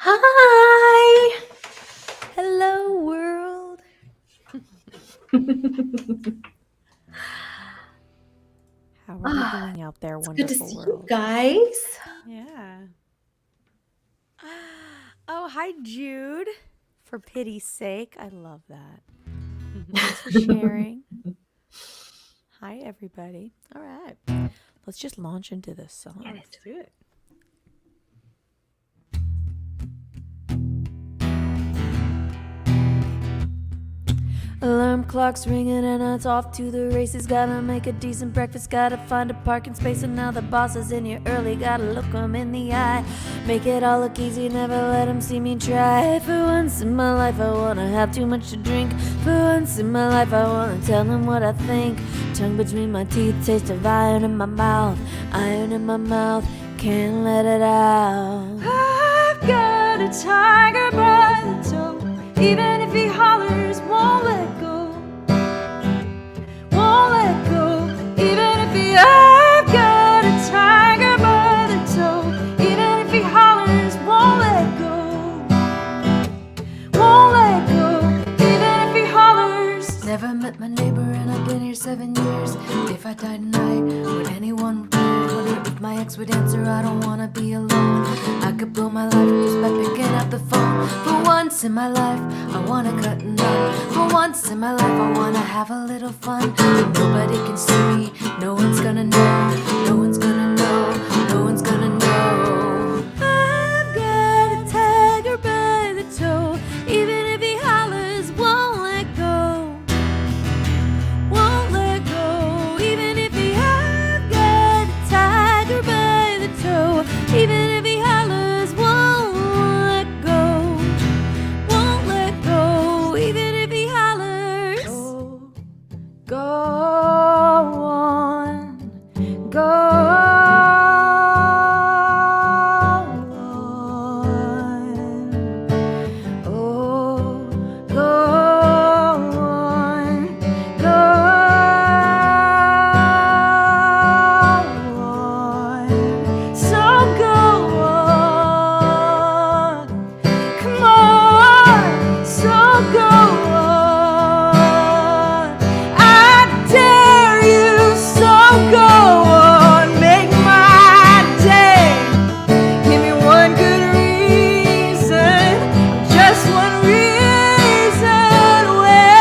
Hi. Hello, world. How are we doing out there, It's good to wonderful see you world? guys. Yeah. Oh, hi, Jude. For pity's sake, I love that. Thanks for sharing. Hi, everybody. All right. Let's just launch into this song. Let's do it. Alarm clock's ringing and it's off to the races. Gotta make a decent breakfast, gotta find a parking space. And now the boss is in here early, gotta look him in the eye. Make it all look easy, never let him see me try. For once in my life I wanna have too much to drink. For once in my life I wanna tell him what I think. Tongue between my teeth, taste of iron in my mouth. Iron in my mouth, can't let it out. I've got a tiger by the toe. Even if he hollers, won't let go. Won't let go. Even if he, I've got a tiger by the toe. Even if he hollers, won't let go. Won't let go. Even if he hollers. Never met my neighbor and I've been here 7 years. If I died tonight, would anyone care? Wonder if my ex would answer, I don't wanna be alone. I could blow my life just by picking up the phone. For once in my life, I wanna cut and run. For once in my life, I wanna have a little fun. Nobody can see me, no one's gonna know. No one's gonna know, no one's gonna know. I've got a tiger by the toe. Even if he hollers, won't let go. Won't let go. Even if he, I've got a tiger by the toe. Even if he hollers, won't let go. Won't let go. Even if he hollers. Go on. Go on. Oh, go on. Go on. So go on. Come on. So go on. I dare you. So go on. Make my day. Give me one good reason. Just one reason away.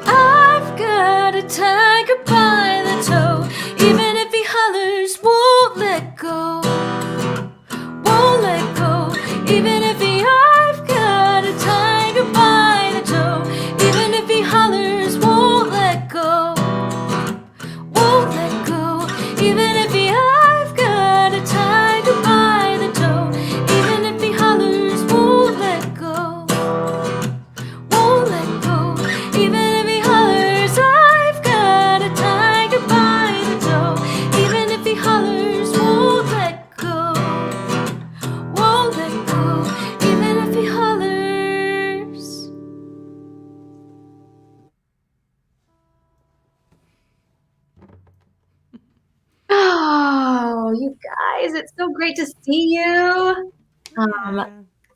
I've got a tiger by the toe. Even if he hollers, won't let go. Won't let go. Even if he, I've got a tiger by the toe. Even if he hollers, won't let go. Won't let go. Even if he, I've got a tiger by the toe. Even if he hollers, won't let go. Won't let go. Even if he hollers, I've got a tiger by the toe. Even if he hollers, won't let go. Won't let go. Even if he hollers. Oh, you guys, it's so great to see you.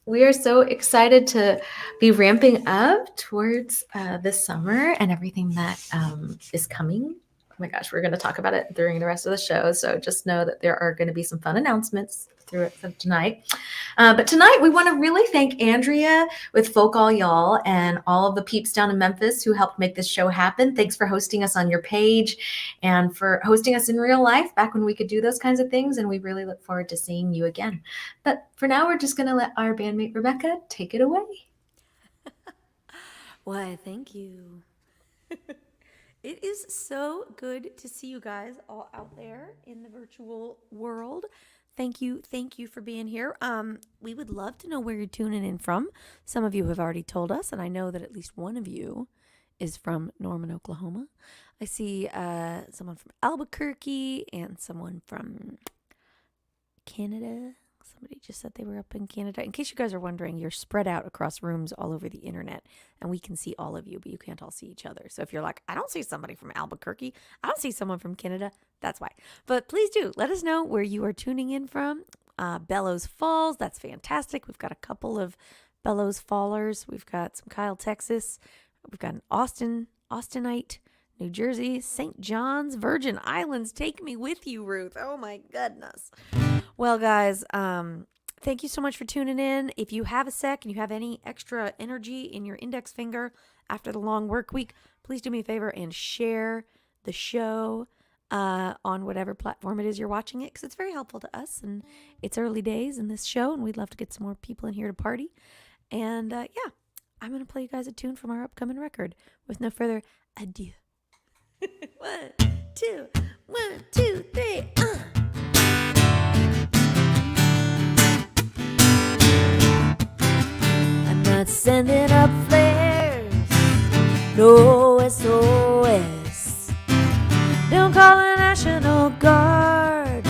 We are so excited to be ramping up towards this summer and everything that is coming. Oh my gosh, we're going to talk about it during the rest of the show. So just know that there are going to be some fun announcements through it tonight. But tonight we want to really thank Andrea with Folk All Y'all and all of the peeps down in Memphis who helped make this show happen. Thanks for hosting us on your page and for hosting us in real life back when we could do those kinds of things. And we really look forward to seeing you again. But for now, we're just going to let our bandmate Rebecca take it away. Why, thank you. It is so good to see you guys all out there in the virtual world. Thank you for being here. We would love to know where you're tuning in from. Some of you have already told us, and I know that at least one of you is from Norman, Oklahoma. I see someone from Albuquerque and someone from Canada. Somebody just said they were up in Canada. In case you guys are wondering, you're spread out across rooms all over the internet, and we can see all of you, but you can't all see each other. So if you're like, I don't see somebody from Albuquerque, I don't see someone from Canada, that's why. But please do let us know where you are tuning in from. Bellows Falls, that's fantastic. We've got a couple of Bellows Fallers. We've got some Kyle, Texas. We've got an Austinite, New Jersey, St. John's, Virgin Islands. Take me with you, Ruth. Oh my goodness. Well, guys, thank you so much for tuning in. If you have a sec and you have any extra energy in your index finger after the long work week, please do me a favor and share the show on whatever platform it is you're watching it, because it's very helpful to us, and it's early days in this show, and we'd love to get some more people in here to party. And yeah, I'm going to play you guys a tune from our upcoming record with no further ado. 1, 2, 1, 2, 3. I'm not sending up flares, no SOS. Don't call a National Guard,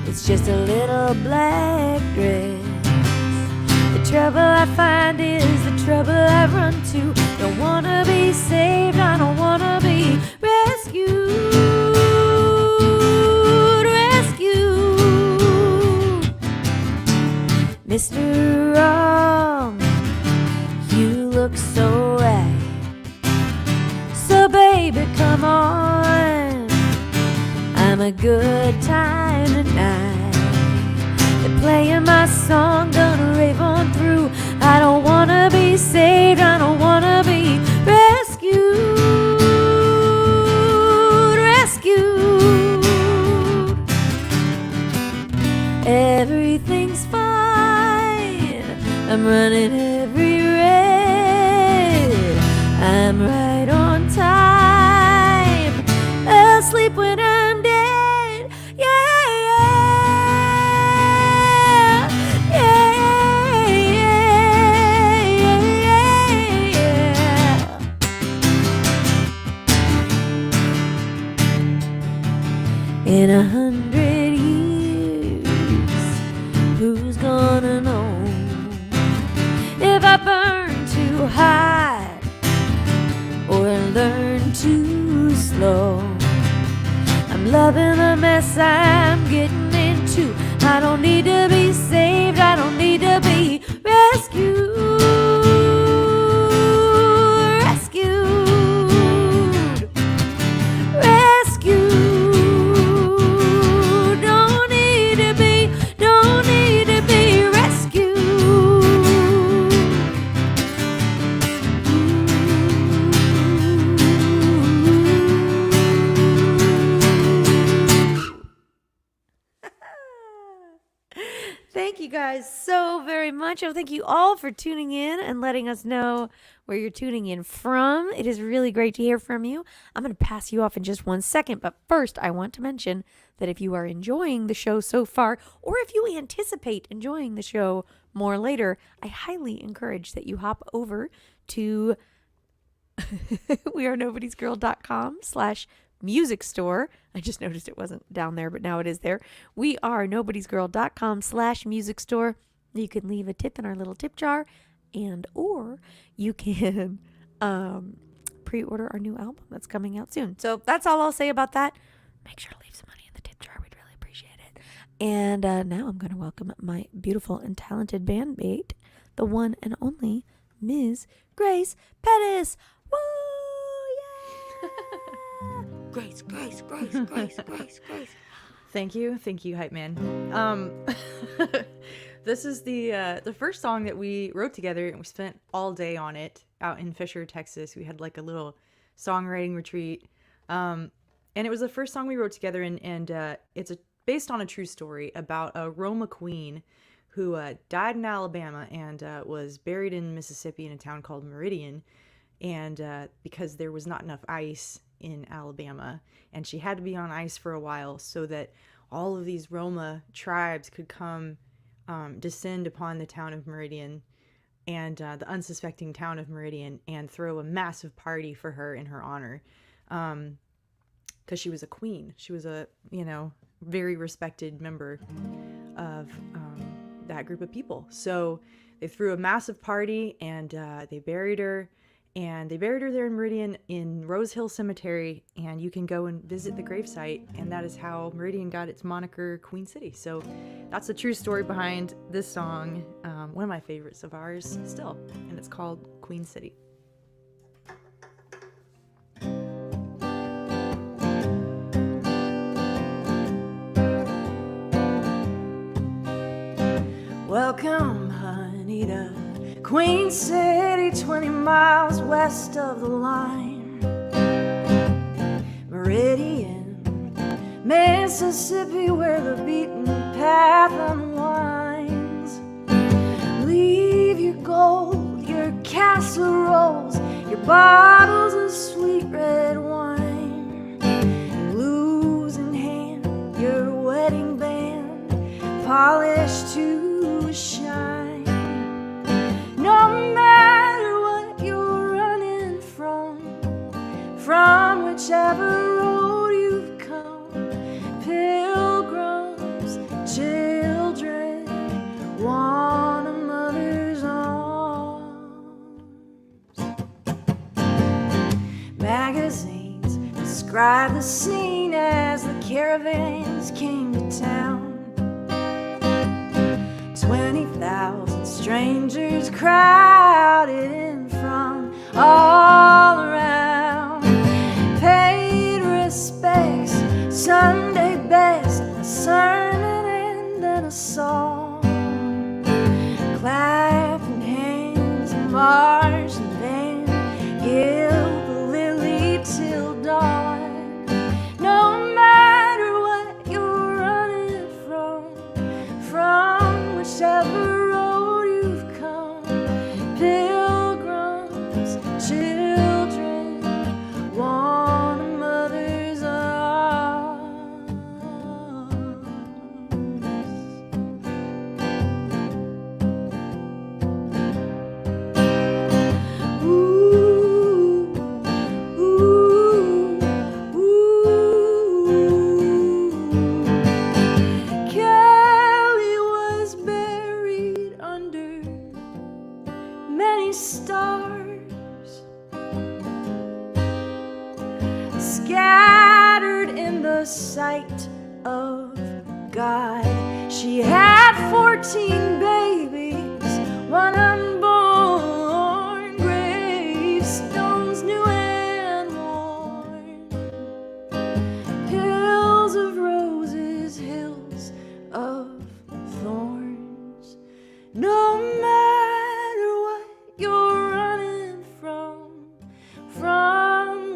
it's just a little black dress. The trouble I find is the trouble I run to. Don't wanna be saved, I don't wanna be rescued. Mr. Wrong, you look so right. So baby, come on, I'm a good time tonight. They're playing my song, gonna rave on through. I don't wanna be saved, I don't wanna be rescued. Everything's fine, I'm running every red. I'm right on time, asleep when I'm dead. Yeah, yeah, yeah, yeah, yeah. In 100 years, who's gonna know if I burn too high or learn too slow? I'm loving the mess I'm getting into. I don't need to be saved, I don't need to be rescued. Don't need to be rescued. Thank you guys so very much. Oh, thank you all for tuning in and letting us know where you're tuning in from. It is really great to hear from you. I'm going to pass you off in just 1 second, but first I want to mention that if you are enjoying the show so far, or if you anticipate enjoying the show more later, I highly encourage that you hop over to wearenobodiesgirl.com/music store. I just noticed it wasn't down there, but now it is there. wearenobodiesgirl.com/music store. You can leave a tip in our little tip jar, and or you can pre-order our new album that's coming out soon. So that's all I'll say about that. Make sure to leave some money in the tip jar. We'd really appreciate it. And now I'm going to welcome my beautiful and talented bandmate, the one and only Ms. Grace Pettis. Woo! Yeah! Grace. Thank you, hype man. This is the first song that we wrote together, and we spent all day on it out in Fisher, Texas. We had like a little songwriting retreat, and it was the first song we wrote together. And it's based on a true story about a Roma queen who died in Alabama and was buried in Mississippi in a town called Meridian. And because there was not enough ice in Alabama, and she had to be on ice for a while so that all of these Roma tribes could come descend upon the town of Meridian and the unsuspecting town of Meridian and throw a massive party for her in her honor, because she was a queen. She was a very respected member of that group of people. So they threw a massive party, and they buried her. And they buried her there in Meridian in Rose Hill Cemetery, and you can go and visit the gravesite, and that is how Meridian got its moniker Queen City. So that's the true story behind this song, one of my favorites of ours still, and it's called Queen City. Welcome, honey, to Queen City, 20 miles west of the line. Meridian, Mississippi, where the beaten path unwinds. Leave your gold, your casseroles, your bottles of sweet red wine. Blues in hand, your wedding band, polished to a shine. No matter what you're running from whichever road you've come, pilgrims, children, want a mother's arms. Magazines describe the scene as the caravans came to town. 20,000 strangers crowded in from all around. Paid respects, Sunday best, a sermon and then a song. Clapping hands and marching band, give the lily till dawn. No matter what you're running from whichever road you've come, pilgrims, children, want a mother's arms. Ooh, ooh, ooh. Kelly was buried under many stars, scattered in the sight of God. She had 14 babies, one unborn, gravestones new and worn, hills of roses, hills of thorns. No matter what you're running from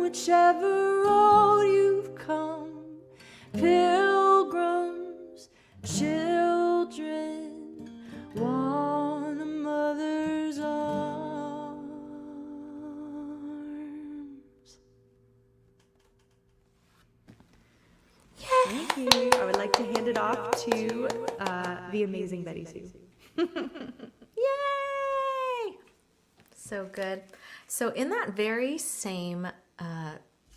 whichever road you've come, pilgrims, children, want a mother's arms. Thank you. I would like to hand it off to the amazing Betty Sue. Yay! So good. So in that very same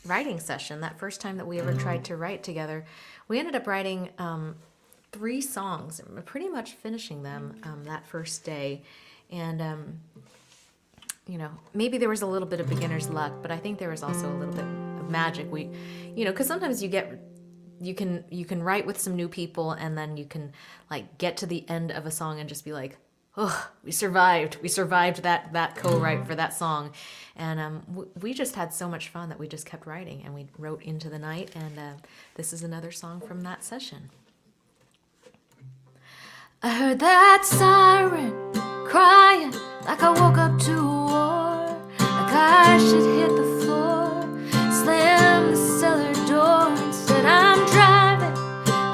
writing session, that first time that we ever tried to write together, we ended up writing 3 songs, and pretty much finishing them that first day. And you know, maybe there was a little bit of beginner's luck, but I think there was also a little bit of magic. We, you know, because sometimes you can write with some new people, and then you can like get to the end of a song and just be like, oh, we survived that co-write for that song. And we just had so much fun that we just kept writing, and we wrote into the night. And this is another song from that session. I heard that siren crying like I woke up to war, like I should hit the floor, slam the cellar door. Instead I'm driving,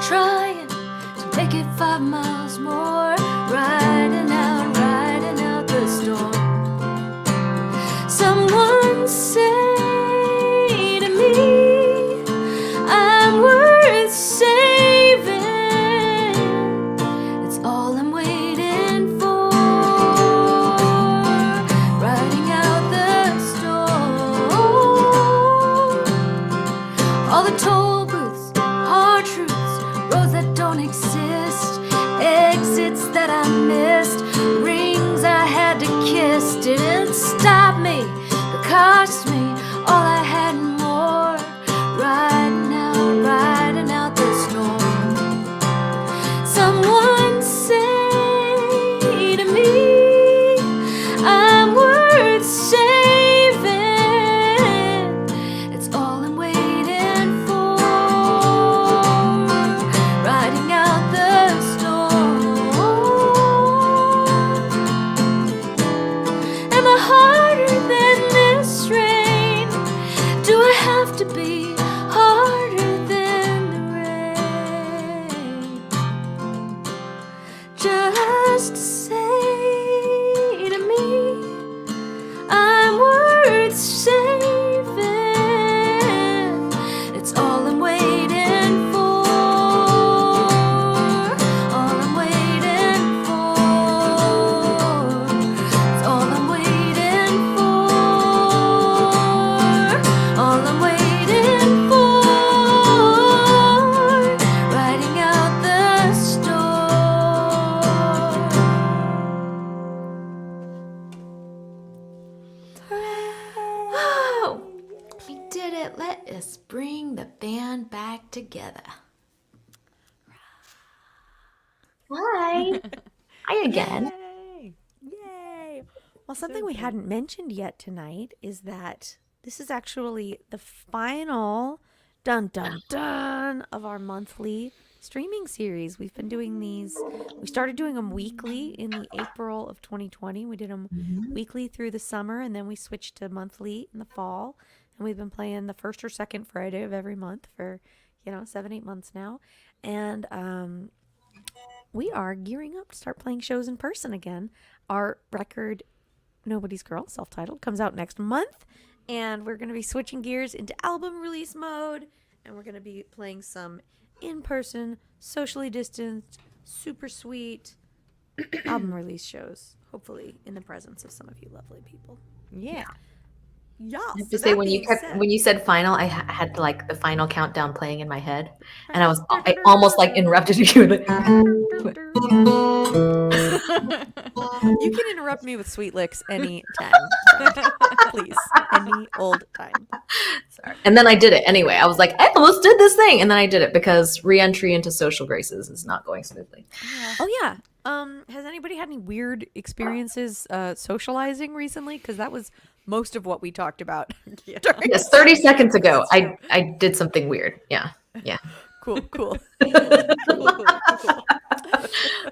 trying to make it 5 miles more, riding out the storm. Someone say to me, I'm worth saving. It's all I'm waiting for, riding out the storm. All the toll booths, hard truths, roads that don't exist, exits that I'm to say to me. I'm worth saving. It's all I'm waiting for. All I'm waiting for. It's all I'm waiting for. All I'm waiting for. Writing out the story. Oh, we did it. Let us bring the band back together. Hi. Hi again. Yay. Yay! Well, something we hadn't mentioned yet tonight is that this is actually the final dun of our monthly streaming series. We've been doing these. We started doing them weekly in the April of 2020. We did them weekly through the summer, and then we switched to monthly in the fall. And we've been playing the first or second Friday of every month for 7-8 months now. And we are gearing up to start playing shows in person again. Our record, Nobody's Girl, self-titled, comes out next month. And we're going to be switching gears into album release mode. And we're going to be playing some in-person, socially distanced, super sweet album release shows. Hopefully in the presence of some of you lovely people. Yeah. Yeah. I have to say, when you said final, I had like the final countdown playing in my head, and I almost like interrupted you. You can interrupt me with sweet licks any time. Please. Any old time. Sorry. And then I did it anyway. I was like, I almost did this thing, and then I did it because re-entry into social graces is not going smoothly. Oh yeah. Has anybody had any weird experiences socializing recently? Because that was most of what we talked about. Yes, 30 seconds ago, I did something weird. Yeah. Cool.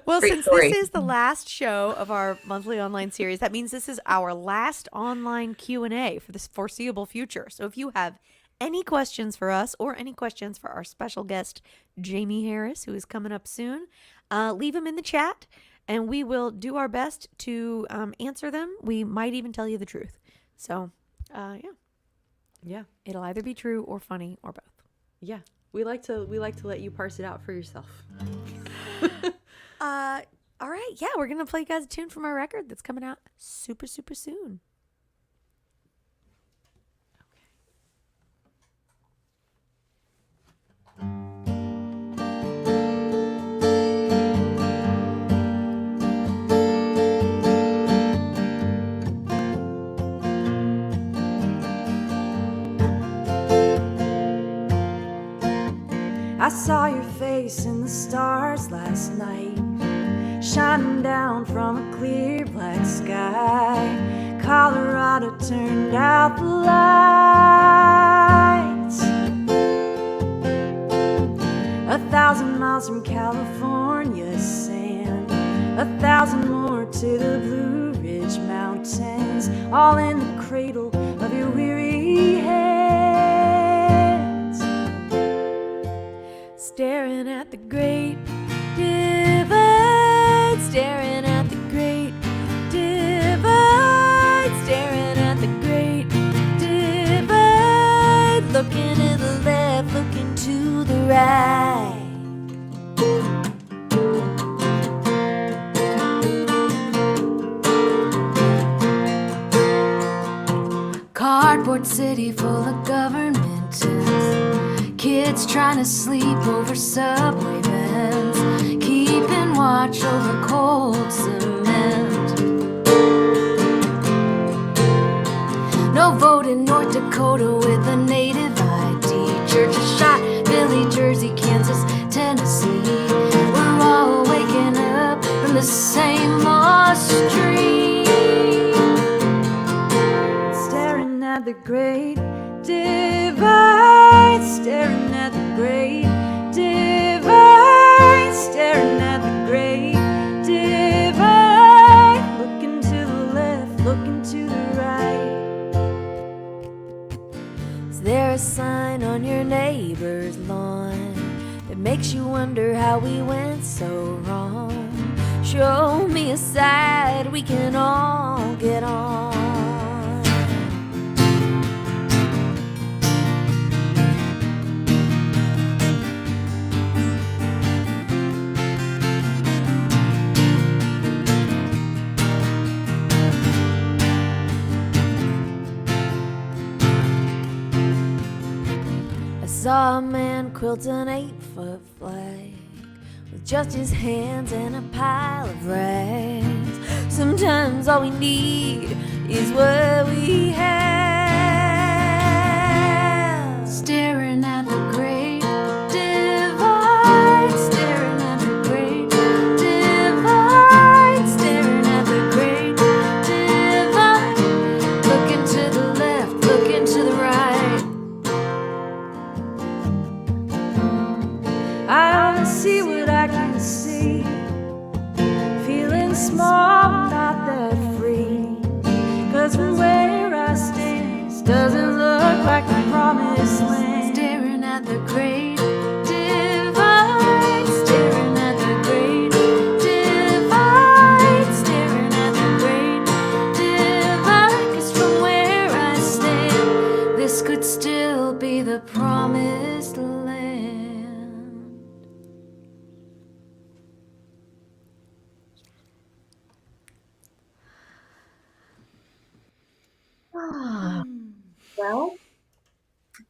Well, Great since story. this is the last show of our monthly online series, that means this is our last online Q&A for this foreseeable future. So if you have any questions for us or any questions for our special guest, Jaimee Harris, who is coming up soon, leave them in the chat and we will do our best to answer them. We might even tell you the truth. So, Yeah. it'll either be true or funny or both. Yeah. We like to let you parse it out for yourself. All right. Yeah, we're going to play you guys a tune from our record that's coming out super, super soon. I saw your face in the stars last night, shining down from a clear black sky. Colorado turned out the lights. 1,000 miles from California's sand, 1,000 more to the Blue Ridge Mountains, all in the cradle of your weary hands. Staring at the great divide, staring at the great divide, staring at the great divide, looking to the left, looking to the right. Cardboard city full of government tents, kids trying to sleep over subway vents, keeping watch over cold cement. No vote in North Dakota with a native ID. Churches shot, Philly, Jersey, Kansas, Tennessee. We're all waking up from the same old street, staring at the great divide, staring at the great divide, staring at the great divide, looking to the left, looking to the right. Is there a sign on your neighbor's lawn that makes you wonder how we went so wrong? Show me a side we can all get on. I saw a man quilt an 8-foot flag with just his hands and a pile of rags. Sometimes all we need is what we have. Staring at the great divide, staring at the great divide, staring at the great divide. Looking to the left, looking to the right. I don't see what I can see. Feeling small, not that free. 'Cause from where I stand, doesn't look like the promised land. Staring at the great divide, staring at the great divide, staring at the great divide. 'Cause from where I stand, this could still be the promised land. Ah, well,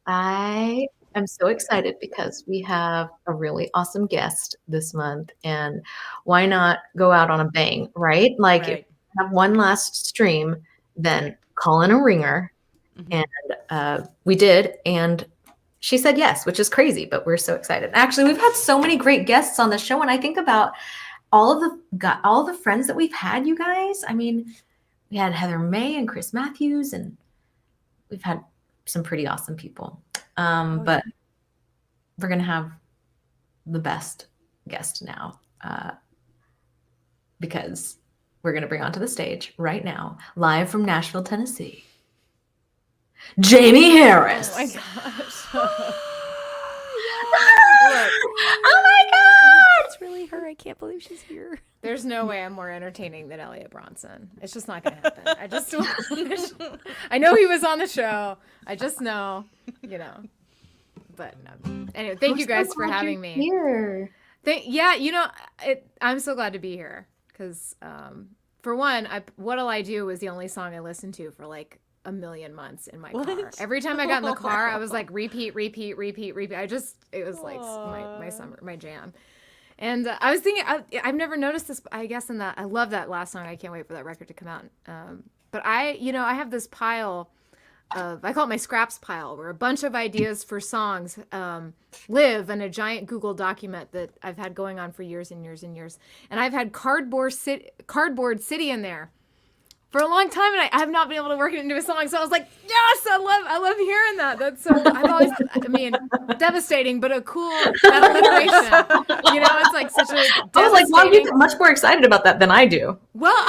I am so excited because we have a really awesome guest this month, and why not go out on a bang, right? Like, if Right. we have one last stream, then call in a ringer, Mhm. and we did, and she said yes, which is crazy, but we're so excited. Actually, we've had so many great guests on the show, and I think about all the friends that we've had, you guys. I mean, we had Heather May and Chris Matthews, and we've had some pretty awesome people. But we're going to have the best guest now because we're going to bring onto the stage right now, live from Nashville, Tennessee, Jaimee Harris. Oh my gosh. Oh my God! It's really her. I can't believe she's here. There's no way I'm more entertaining than Elliot Bronson. It's just not going to happen. I know he was on the show. I just know, But anyway, thank you guys for having me. Here. I'm so glad to be here because, for one, What'll I Do was the only song I listened to for like a million months in my car. Every time I got in the car, I was like repeat. It was like my summer, my jam. And I was thinking, I've never noticed this, I guess, in that I love that last song. I can't wait for that record to come out. But I have this pile of, I call it my scraps pile, where a bunch of ideas for songs live in a giant Google document that I've had going on for years and years and years. And I've had Cardboard City in there for a long time, and I have not been able to work it into a song. So I was like, yes, I love hearing that. That's so, I've always, devastating, but a cool, that alliteration. It's like such a devastating. I was like, wow, you get much more excited about that than I do. Well,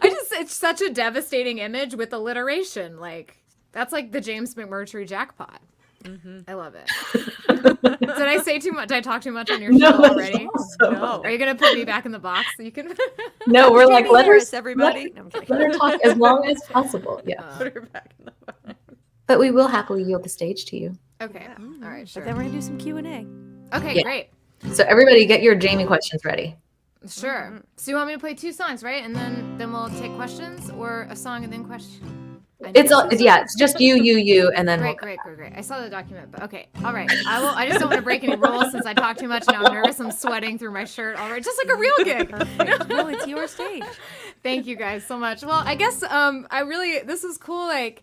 it's such a devastating image with alliteration. Like, that's like the James McMurtry jackpot. Mm-hmm. I love it. Did I say too much? Did I talk too much on your show already? No. Are you going to put me back in the box so you can? No, we're like, let Harris, everybody. No, I'm kidding. her talk as long as possible. Yeah. Put her back in the box. But we will happily yield the stage to you. Okay. All right. Sure. But then we're gonna do some Q&A. Okay. Yeah. Great. So everybody get your Jaimee questions ready. Sure. So you want me to play 2 songs, right? And then we'll take questions, or a song and then question? It's just you, and then Great. I saw the document, but okay. All right. I just don't want to break any rules since I talk too much and now I'm nervous. I'm sweating through my shirt already, just like a real gig. No, it's your stage. Thank you guys so much. Well, I guess this is cool, like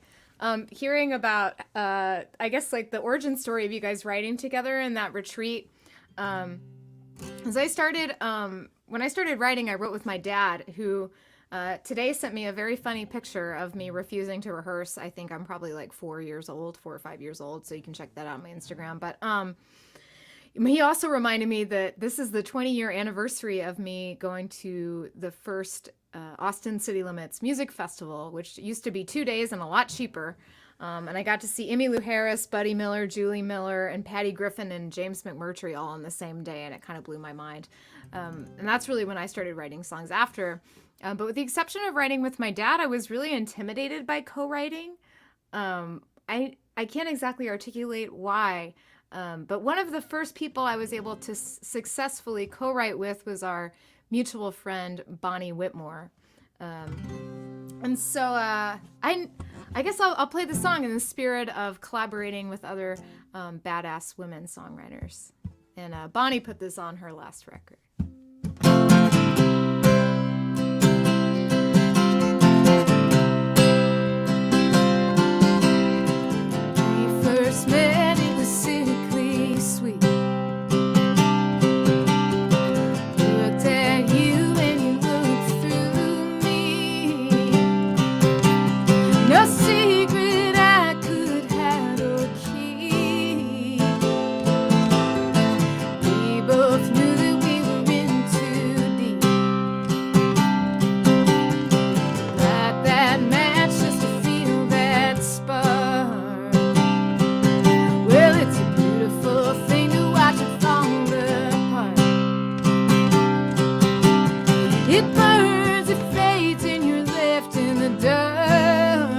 hearing about I guess like the origin story of you guys writing together in that retreat. As I started when I started writing, I wrote with my dad, who today sent me a very funny picture of me refusing to rehearse. I think I'm probably like 4 or 5 years old, so you can check that out on my Instagram. But he also reminded me that this is the 20-year anniversary of me going to the first Austin City Limits Music Festival, which used to be 2 days and a lot cheaper. And I got to see Emmylou Harris, Buddy Miller, Julie Miller, and Patty Griffin and James McMurtry all on the same day, and it kind of blew my mind. And that's really when I started writing songs after. But with the exception of writing with my dad, I was really intimidated by co-writing. I can't exactly articulate why, but one of the first people I was able to successfully co-write with was our mutual friend Bonnie Whitmore. And so I guess I'll play the song in the spirit of collaborating with other badass women songwriters. And Bonnie put this on her last record. We first met, it was sickly sweet. Looked at you and you looked through me. No secret I could hide or keep. We both knew that we were in too deep. Light that match just to feel that spark. Well, it's a beautiful thing to watch it fall apart. It burns, it fades, and you're left in the dark.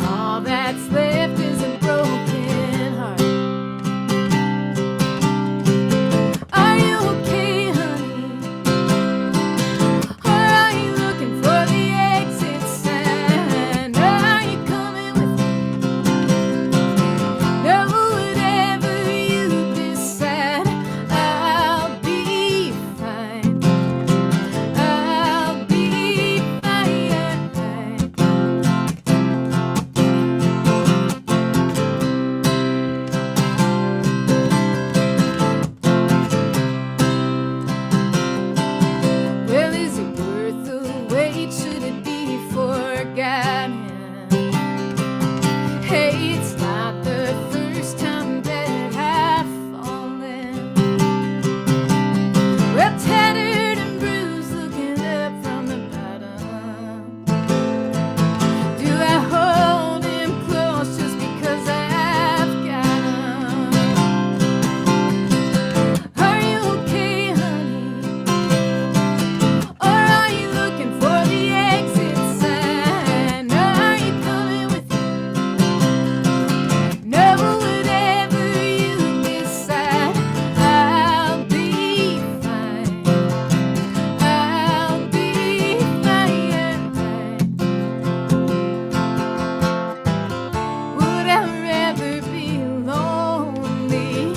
All that's left is a broken heart. Are you okay, honey? Or are you looking for the exit sign? Are you coming with me? No, whatever you decide, I'll be fine. I'll be fine. Well, is it worth the wait? Should it be forgotten? Hey, it's not the first time that I've fallen. Well, tattered and bruised, looking up from the bottom. Do I hold him close just because I've got him? Are you okay, honey? Or are you looking for the exit sign? Are you coming with me? No, whatever you decide, I'll be fine. I'll be fine. Would I rather be lonely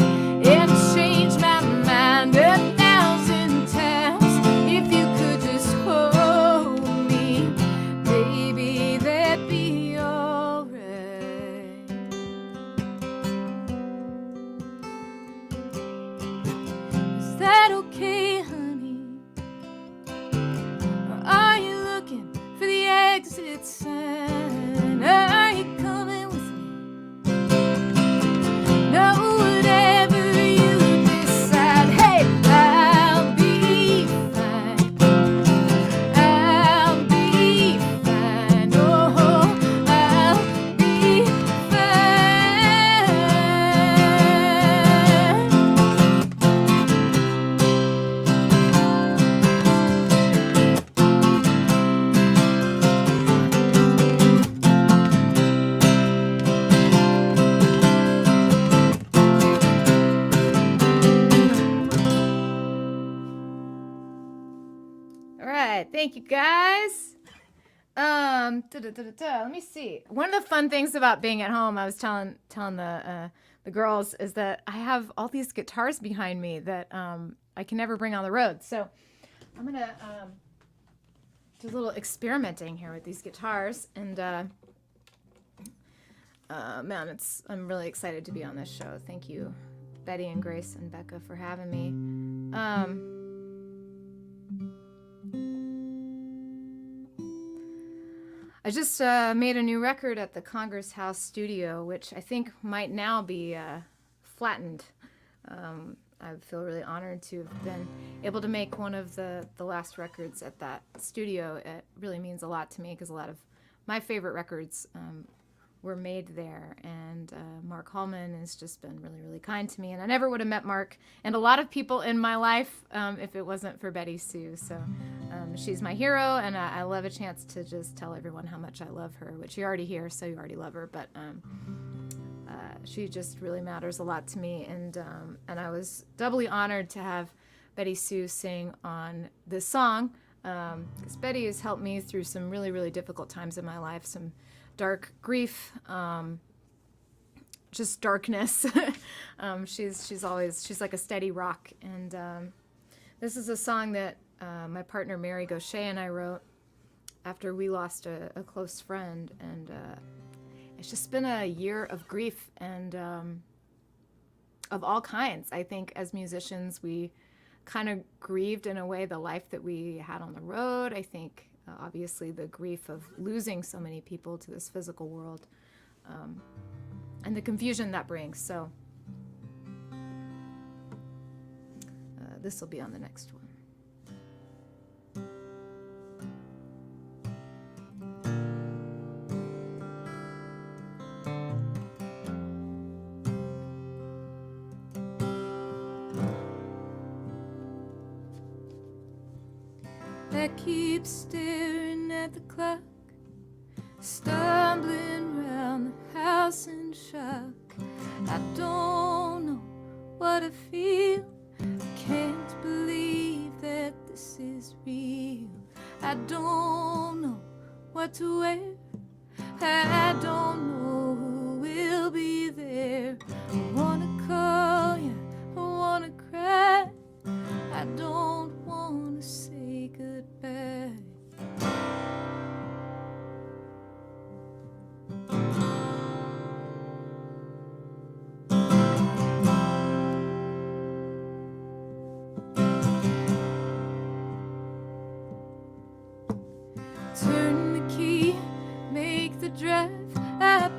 and change my mind 1,000 times? If you could just hold me, baby, that'd be alright. Is that okay, honey? Or are you looking for the exit sign? Are you coming with me? No, whatever you decide, hey, I'll be fine. I'll be fine. Oh, I'll be fine. All right, thank you guys. Let me see. One of the fun things about being at home, I was telling the girls, is that I have all these guitars behind me that I can never bring on the road. So I'm gonna do a little experimenting here with these guitars, and man, I'm really excited to be on this show. Thank you, Betty and Grace and Becca, for having me. I just made a new record at the Congress House studio, which I think might now be flattened. I feel really honored to have been able to make one of the last records at that studio. It really means a lot to me because a lot of my favorite records were made there. And Mark Hallman has just been really, really kind to me. And I never would have met Mark and a lot of people in my life if it wasn't for Betty Sue. So she's my hero, and I love a chance to just tell everyone how much I love her, which you already hear, so you already love her. But she just really matters a lot to me. And I was doubly honored to have Betty Sue sing on this song, because Betty has helped me through some really, really difficult times in my life, some dark grief, just darkness. She's like a steady rock. And this is a song that my partner Mary Gaucher and I wrote after we lost a close friend. And it's just been a year of grief and of all kinds. I think as musicians, we kind of grieved in a way the life that we had on the road. I think obviously the grief of losing so many people to this physical world, and the confusion that brings. So this will be on the next one. I keep staring at the clock, stumbling round the house in shock. I don't know what I feel. I can't believe that this is real. I don't know what to wear. I don't know who will be there. I wanna call you, I wanna cry. I don't wanna say goodbye. Turn the key, make the drive. I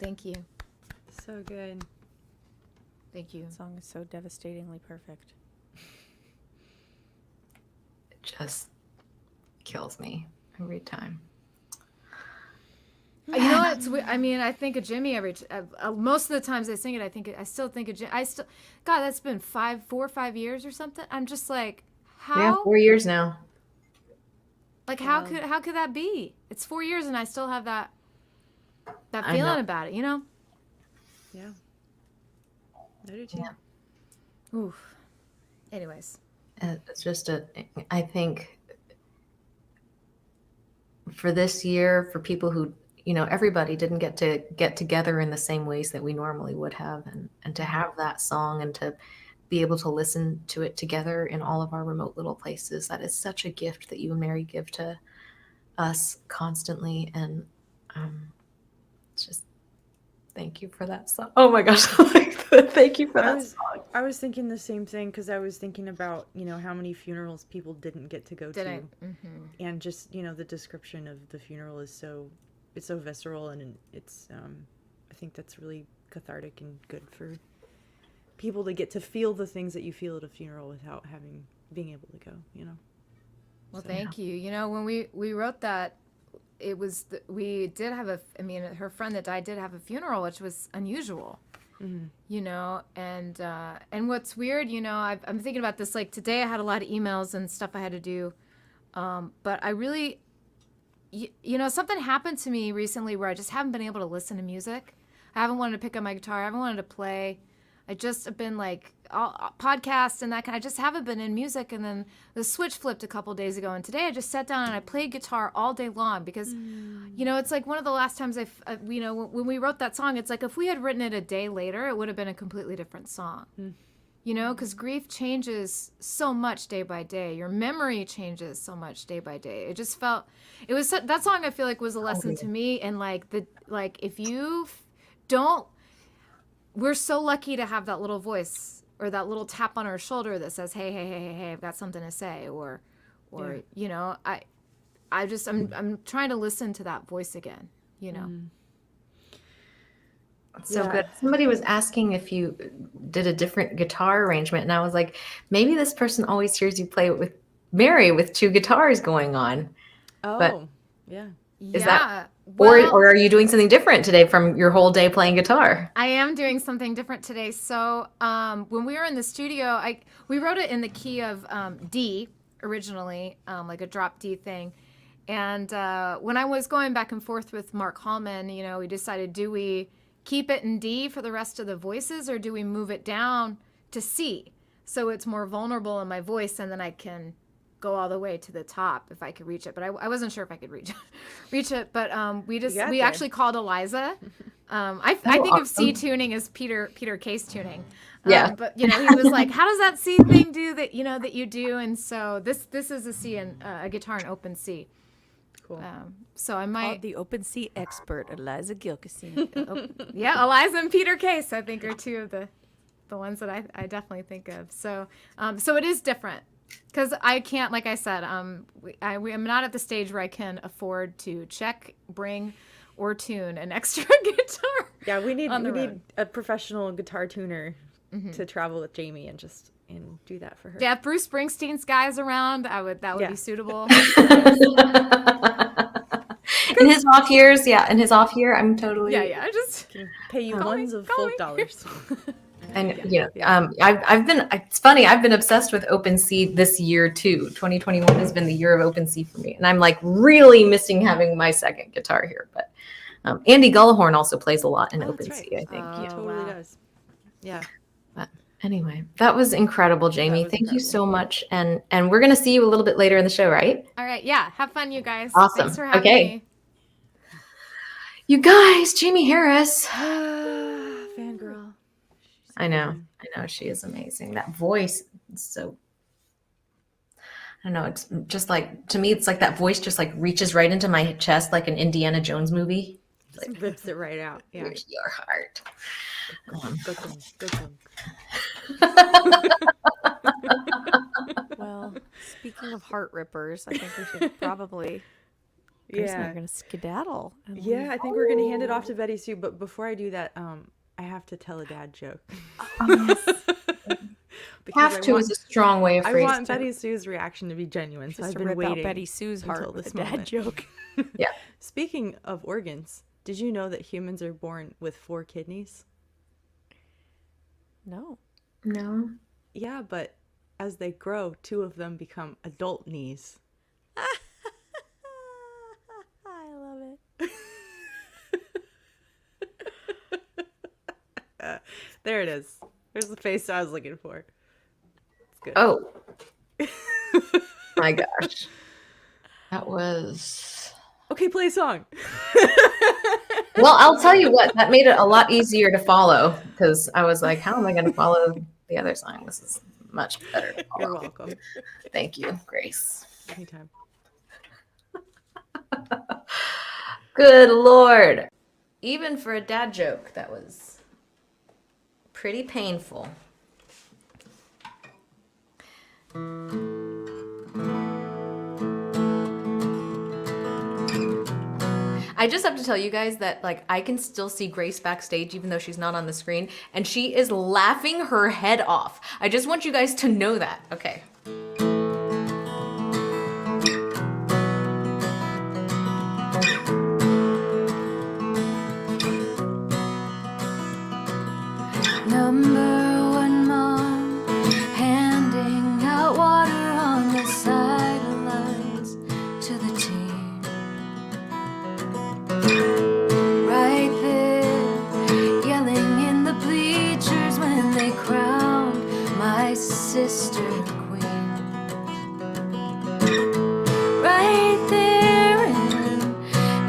Thank you. So good. Thank you. That song is so devastatingly perfect. It just kills me every time. You know what? I mean, I think of Jimmy most of the times I sing it. I still think of Jimmy. God, that's been 4 or 5 years or something. I'm just like, how? Yeah, 4 years now. Like, how could that be? It's 4 years and I still have that feeling about it. You know? Yeah. I do too. Yeah. Oof. Anyways. It's just I think for this year, for people who, everybody didn't get together in the same ways that we normally would have, and to have that song and to be able to listen to it together in all of our remote little places, that is such a gift that you and Mary give to us constantly. And it's just, thank you for that song. Oh my gosh. Thank you for that song. I was thinking the same thing, because I was thinking about, how many funerals people didn't get to go to. Mm-hmm. And just, the description of the funeral is so visceral, and it's, I think that's really cathartic and good for people to get to feel the things that you feel at a funeral without being able to go, Well, thank you. When we wrote that, it was, we did have her friend that died did have a funeral, which was unusual. Mm-hmm. And what's weird, I'm thinking about this, like today I had a lot of emails and stuff I had to do. But I really, something happened to me recently where I just haven't been able to listen to music. I haven't wanted to pick up my guitar. I haven't wanted to play. I just have been like podcasts and that kind. I just haven't been in music. And then the switch flipped a couple days ago. And today I just sat down and I played guitar all day long because, it's like one of the last times when we wrote that song, it's like if we had written it a day later, it would have been a completely different song. Because grief changes so much day by day. Your memory changes so much day by day. It just felt, that song I feel like was a lesson to me. And if you don't, we're so lucky to have that little voice or that little tap on our shoulder that says, hey, I've got something to say. I'm trying to listen to that voice again, So good. Somebody was asking if you did a different guitar arrangement, and I was like, maybe this person always hears you play it with Mary with 2 guitars going on. Oh, but yeah. Is that, or are you doing something different today from your whole day playing guitar? I am doing something different today. So when we were in the studio, we wrote it in the key of D originally, like a drop D thing. And when I was going back and forth with Mark Hallman, we decided, do we keep it in D for the rest of the voices, or do we move it down to C so it's more vulnerable in my voice, and then I can go all the way to the top if I could reach it. But I wasn't sure if I could reach it. But we actually called Eliza. I think of C tuning as Peter Case tuning. Yeah. But he was like, how does that C thing do that that you do? And so this is a C and a guitar in open C. Cool. So I might. The open C expert, Eliza Gilkison. Yeah, Eliza and Peter Case, I think, are 2 of the ones that I definitely think of. So it is different. Because I can't, like I said, I'm not at the stage where I can afford to bring, or tune an extra guitar. Yeah, we need a professional guitar tuner to travel with Jaimee and do that for her. Yeah, if Bruce Springsteen's guys around, that would be suitable. In his off years, I'm totally. Yeah, I just can pay you ones of full dollars. And I've been. It's funny. I've been obsessed with OpenC this year too. 2021 has been the year of OpenC for me, and I'm like really missing having my second guitar here. But Andy Gullahorn also plays a lot in OpenC. Right. I think he totally does. Yeah. But anyway, that was incredible, Jaimee. Thank you so much, and we're gonna see you a little bit later in the show, right? All right. Yeah. Have fun, you guys. Awesome. Thanks for having me. You guys, Jaimee Harris. Fangirl. I know. She is amazing. That voice is so, I don't know. It's just like, to me, it's like that voice just like reaches right into my chest like an Indiana Jones movie. Just rips it right out. Yeah. Here's your heart. Good Well, speaking of heart rippers, I think we should probably Grace and I Yeah. are going to skedaddle. and Yeah, leave. I think we're gonna hand it off to Betty Sue. But before I do that, I have to tell a dad joke. Because Have to is a strong way of I phrasing want it. Betty Sue's reaction to be genuine, so Just I've to been rip out waiting. Betty Sue's heart until with a this dad moment. joke. Yeah. Speaking of organs, did you know that humans are born with 4 kidneys? No. No. Yeah, but as they grow, 2 of them become adult knees. I love it. There it is. There's the face I was looking for. It's good. Oh. My gosh. That was. Okay, play a song. Well, I'll tell you what, that made it a lot easier to follow because I was like, how am I going to follow the other song? This is much better to follow. You're welcome. Thank you, Grace. Anytime. Good Lord. Even for a dad joke, that was pretty painful. I just have to tell you guys that like I can still see Grace backstage even though she's not on the screen and she is laughing her head off. I just want you guys to know that. Okay. Number 1 mom, handing out water on the sidelines to the team. Right there, yelling in the bleachers when they crowned my sister queen. Right there in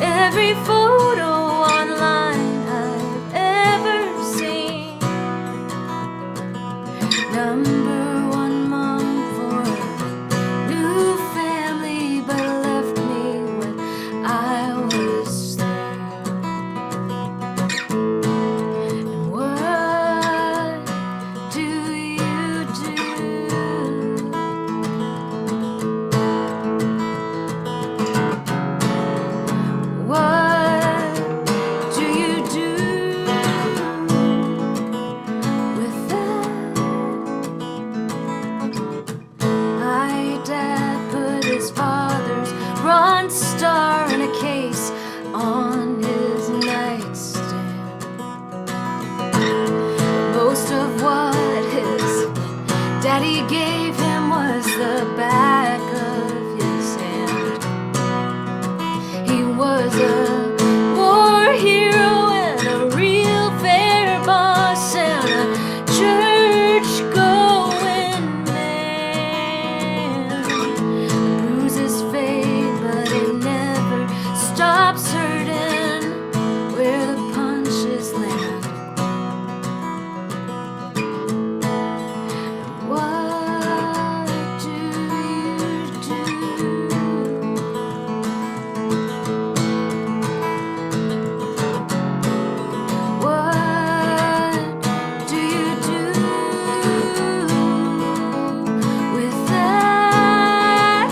every photo online I've ever seen. Number 1 mom for a new family, but left me when I was 3. And what do you do? What do you do with that? My dad put his father's bronze star in a case on his nightstand. Most of what his daddy gave him was the back of his hand. He was a war hero and a real fair boss and a church-going man. Bruises fade, but it never stops hurting where the punches land. What do you do? What do you do with that?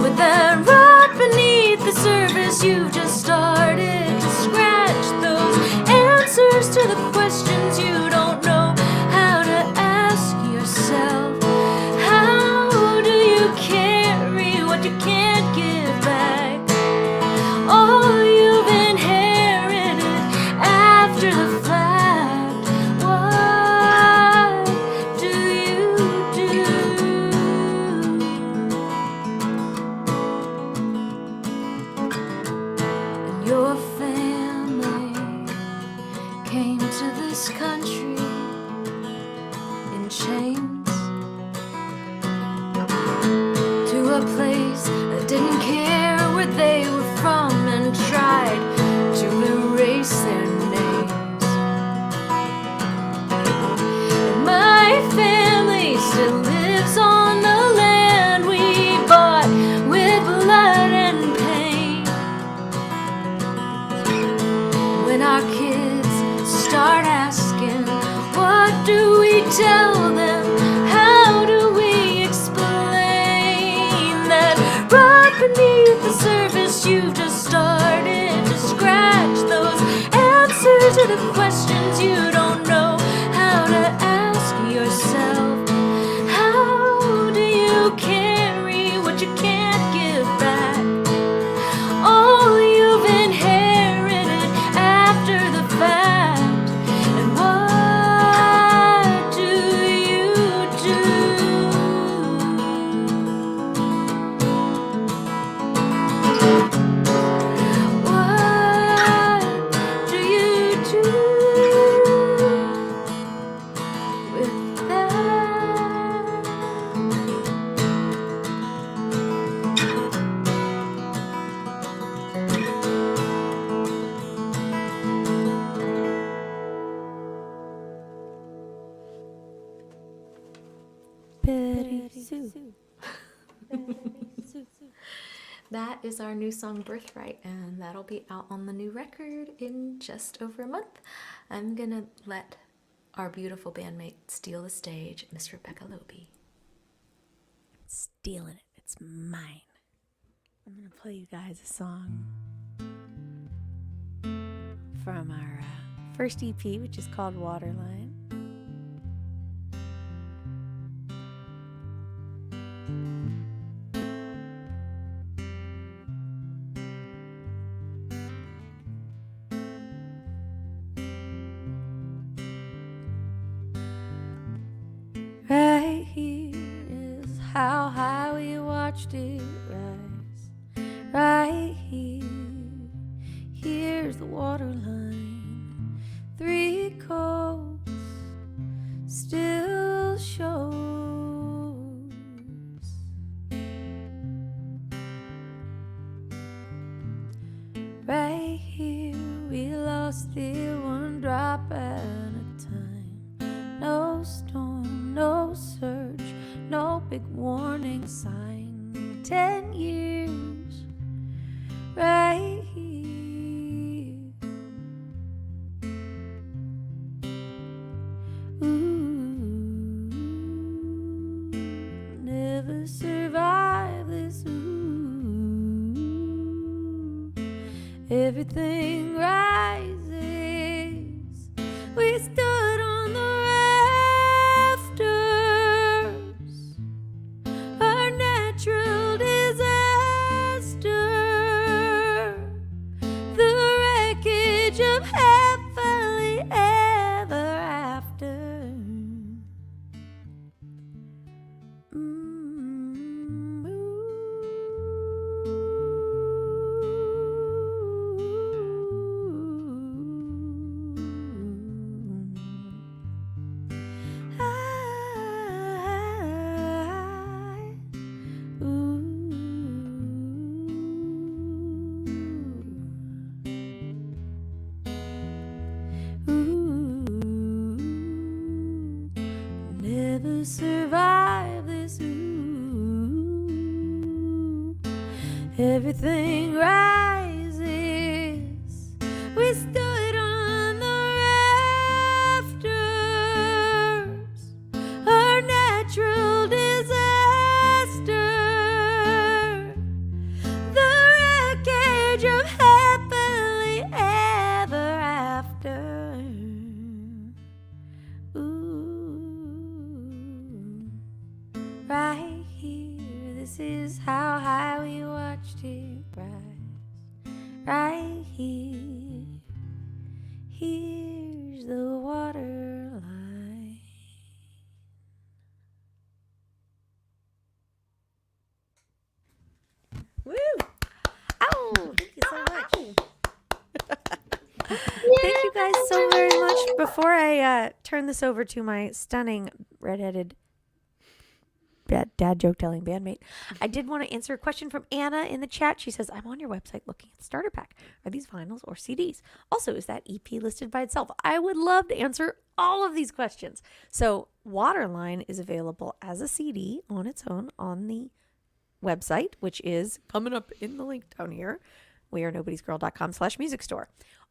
With that rot beneath the surface you've just started to scratch those answers to the questions you don't know how to ask yourself. How do you carry what you can't give back? All you've inherited after the fact. What do you do? And your family came to this country in chains, to a place that didn't care where they were from and tried to erase their names. And my family still lives on the land we bought with blood and pain. When our kids start asking, what do we tell them? How do we explain that right beneath the surface you've just to the questions you don't know how to ask yourself. How do you carry what you can't give back? All you've inherited after the fact. And what do you do? What do you do with that? Betty Sue. That is our new song, Birthright, and that'll be out on the new record in just over a month. I'm gonna let our beautiful bandmate steal the stage, Miss Rebecca Loby. Stealing it. It's mine. I'm going to play you guys a song from our first EP, which is called Waterline. Right here is how high we watched it rise. Right here, here's the waterline. 3 coasts still shows. Right here, we lost it 1 drop at a time. No storm, no surge, no big warning sign. 10 years, right here. Ooh, never survive this. Ooh, everything rises. We stood on the rafters. Our natural disaster. The wreckage of happily ever after. Never survive this. Ooh, everything rises. We stood on the rafters. Our natural disaster. The wreckage of happily ever after. Ooh, right here, this is how high we watched it rise. Right here, here's the waterline. Woo! Ow! Thank you so much. Thank you guys so very much. Before I turn this over to my stunning redheaded dad joke telling bandmate, I did want to answer a question from Anna in the chat. She says, I'm on your website looking at the starter pack. Are these vinyls or CDs? Also, is that EP listed by itself? I would love to answer all of these questions. So Waterline is available as a CD on its own on the website, which is coming up in the link down here, wearenobodiesgirl.com/music store.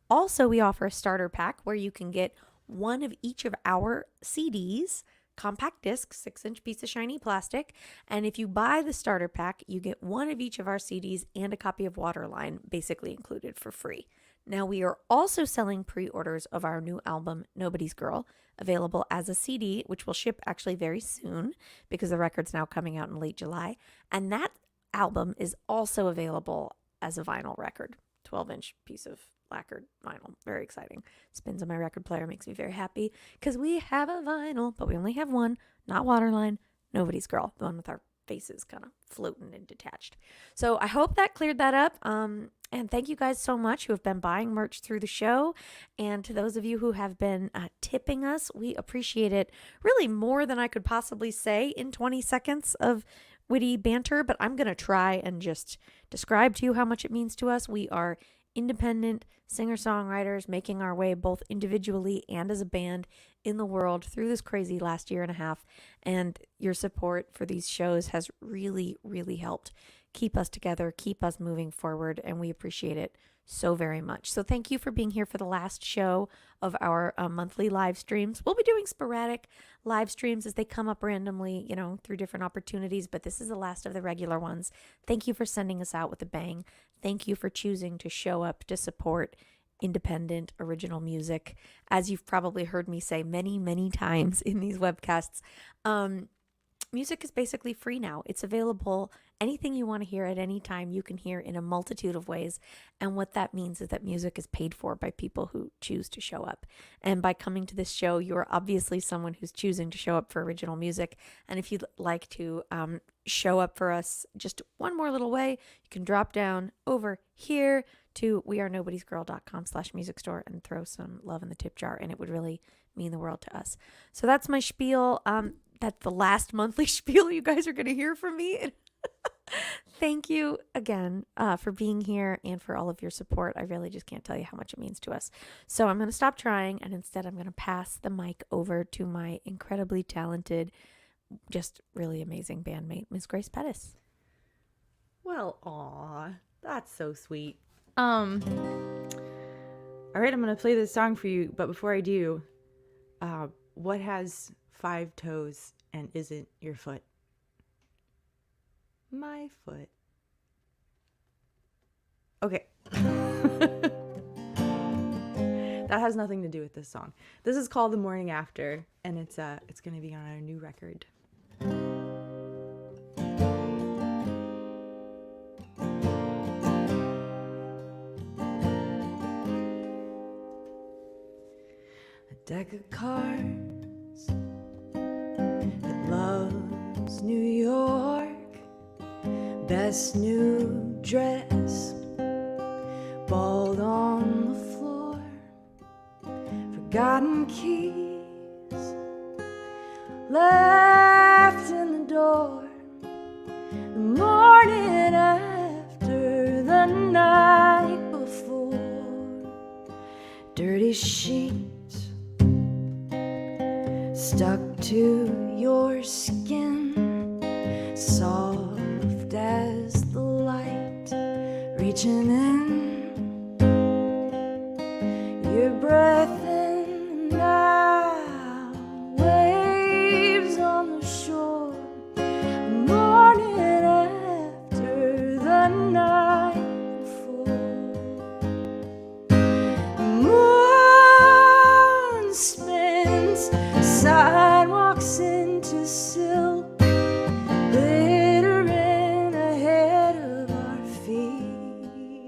Also, we offer a starter pack where you can get one of each of our CDs, compact disc, 6-inch piece of shiny plastic. And if you buy the starter pack, you get one of each of our CDs and a copy of Waterline basically included for free. Now, we are also selling pre-orders of our new album, Nobody's Girl, available as a CD, which will ship actually very soon because the record's now coming out in late July. And that album is also available as a vinyl record, 12-inch piece of lacquered vinyl. Very exciting. Spins on my record player, makes me very happy because we have a vinyl, but we only have one, not Waterline, Nobody's Girl, the one with our faces kind of floating and detached. So I hope that cleared that up. And thank you guys so much who have been buying merch through the show. And to those of you who have been tipping us, we appreciate it really more than I could possibly say in 20 seconds of witty banter. But I'm going to try and just describe to you how much it means to us. We are independent singer-songwriters making our way both individually and as a band in the world through this crazy last year and a half. And your support for these shows has really, really helped keep us together, keep us moving forward, and we appreciate it so very much. So thank you for being here for the last show of our monthly live streams. We'll be doing sporadic live streams as they come up randomly, through different opportunities, but this is the last of the regular ones. Thank you for sending us out with a bang. Thank you for choosing to show up to support independent original music. As you've probably heard me say many, many times in these webcasts, music is basically free now. It's available. Anything you want to hear at any time, you can hear in a multitude of ways. And what that means is that music is paid for by people who choose to show up. And by coming to this show, you are obviously someone who's choosing to show up for original music. And if you'd like to show up for us just one more little way, you can drop down over here to wearenobodiesgirl.com/music store and throw some love in the tip jar. And it would really mean the world to us. So that's my spiel. That's the last monthly spiel you guys are going to hear from me. Thank you again for being here and for all of your support. I really just can't tell you how much it means to us. So I'm going to stop trying, and instead I'm going to pass the mic over to my incredibly talented, just really amazing bandmate, Miss Grace Pettis. Well, aw, that's so sweet. All right, I'm going to play this song for you, but before I do, what has 5 toes and isn't your foot? My foot. Okay. That has nothing to do with this song. This is called The Morning After, and it's going to be on our new record. A deck of cards that loves New York, best new dress, bald on the floor, forgotten keys left in the door, the morning after the night before, dirty sheets stuck to your skin, soft as the light reaching in, your breath in now, waves on the shore, the morning after the night before, the moon spins, sidewalks into silk, glittering ahead of our feet.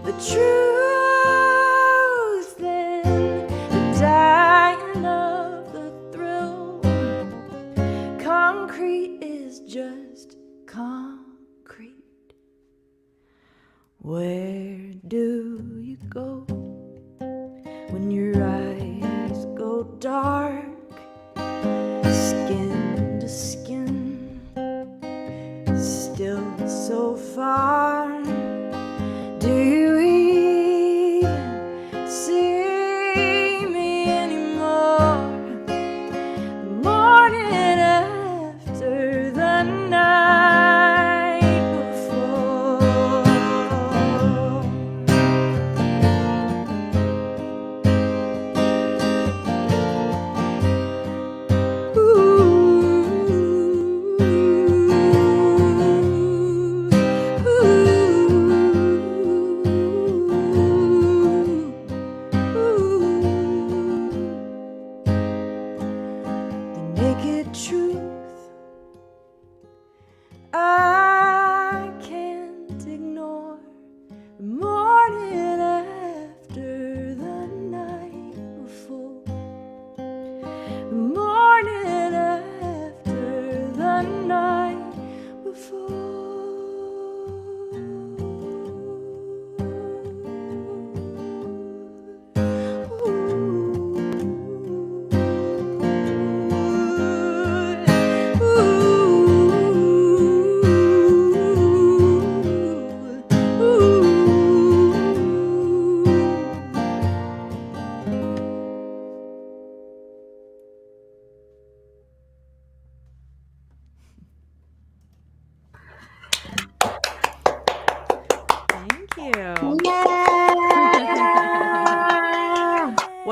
The truth in the dying of the thrill, concrete is just concrete. Where do you go when your eyes go dark, skin to skin, still so far? Do you even see me anymore? The morning after the night before.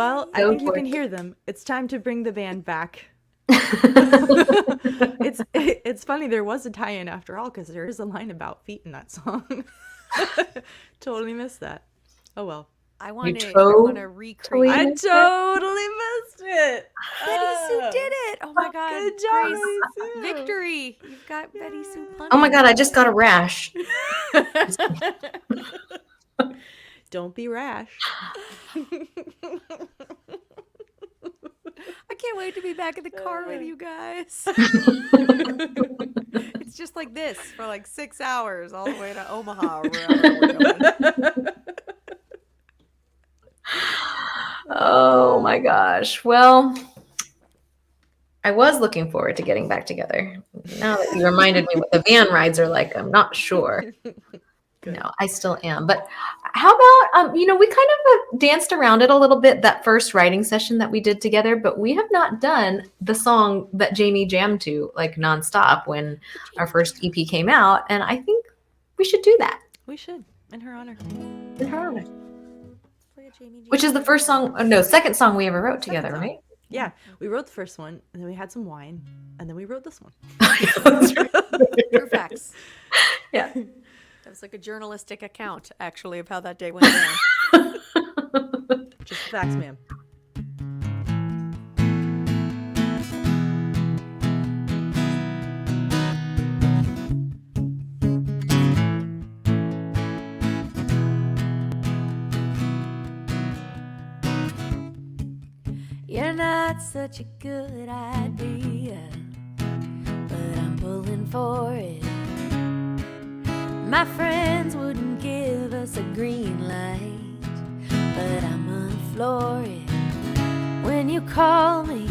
Well, I Go think you for can it. hear them. It's time to bring the band back. It's funny. There was a tie-in after all because there is a line about feet in that song. Totally missed that. Oh well. I want to totally recreate. I missed it? totally missed it. Betty Sue did it. Oh my God. Good job, Grace, Betty Sue. victory. You've got Betty Sue punning. Oh my God, I just got a rash. Don't be rash. I can't wait to be back in the car with you guys. It's just like this for like 6 hours all the way to Omaha or wherever we're going. Oh my gosh. Well, I was looking forward to getting back together. Now that you reminded me what the van rides are like, I'm not sure. No, I still am. But how about, we kind of danced around it a little bit that first writing session that we did together, but we have not done the song that Jaimee jammed to like nonstop when our first EP came out. And I think we should do that We should, in her honor. in her honor. Which is the second song we ever wrote together, song. right? Yeah, we wrote the first one, and then we had some wine, and then we wrote this one. That's right. True facts. Yeah. That was like a journalistic account, actually, of how that day went down. Just facts, ma'am. You're not such a good idea, but I'm pulling for it. My friends wouldn't give us a green light, but I'm unfloored. When you call me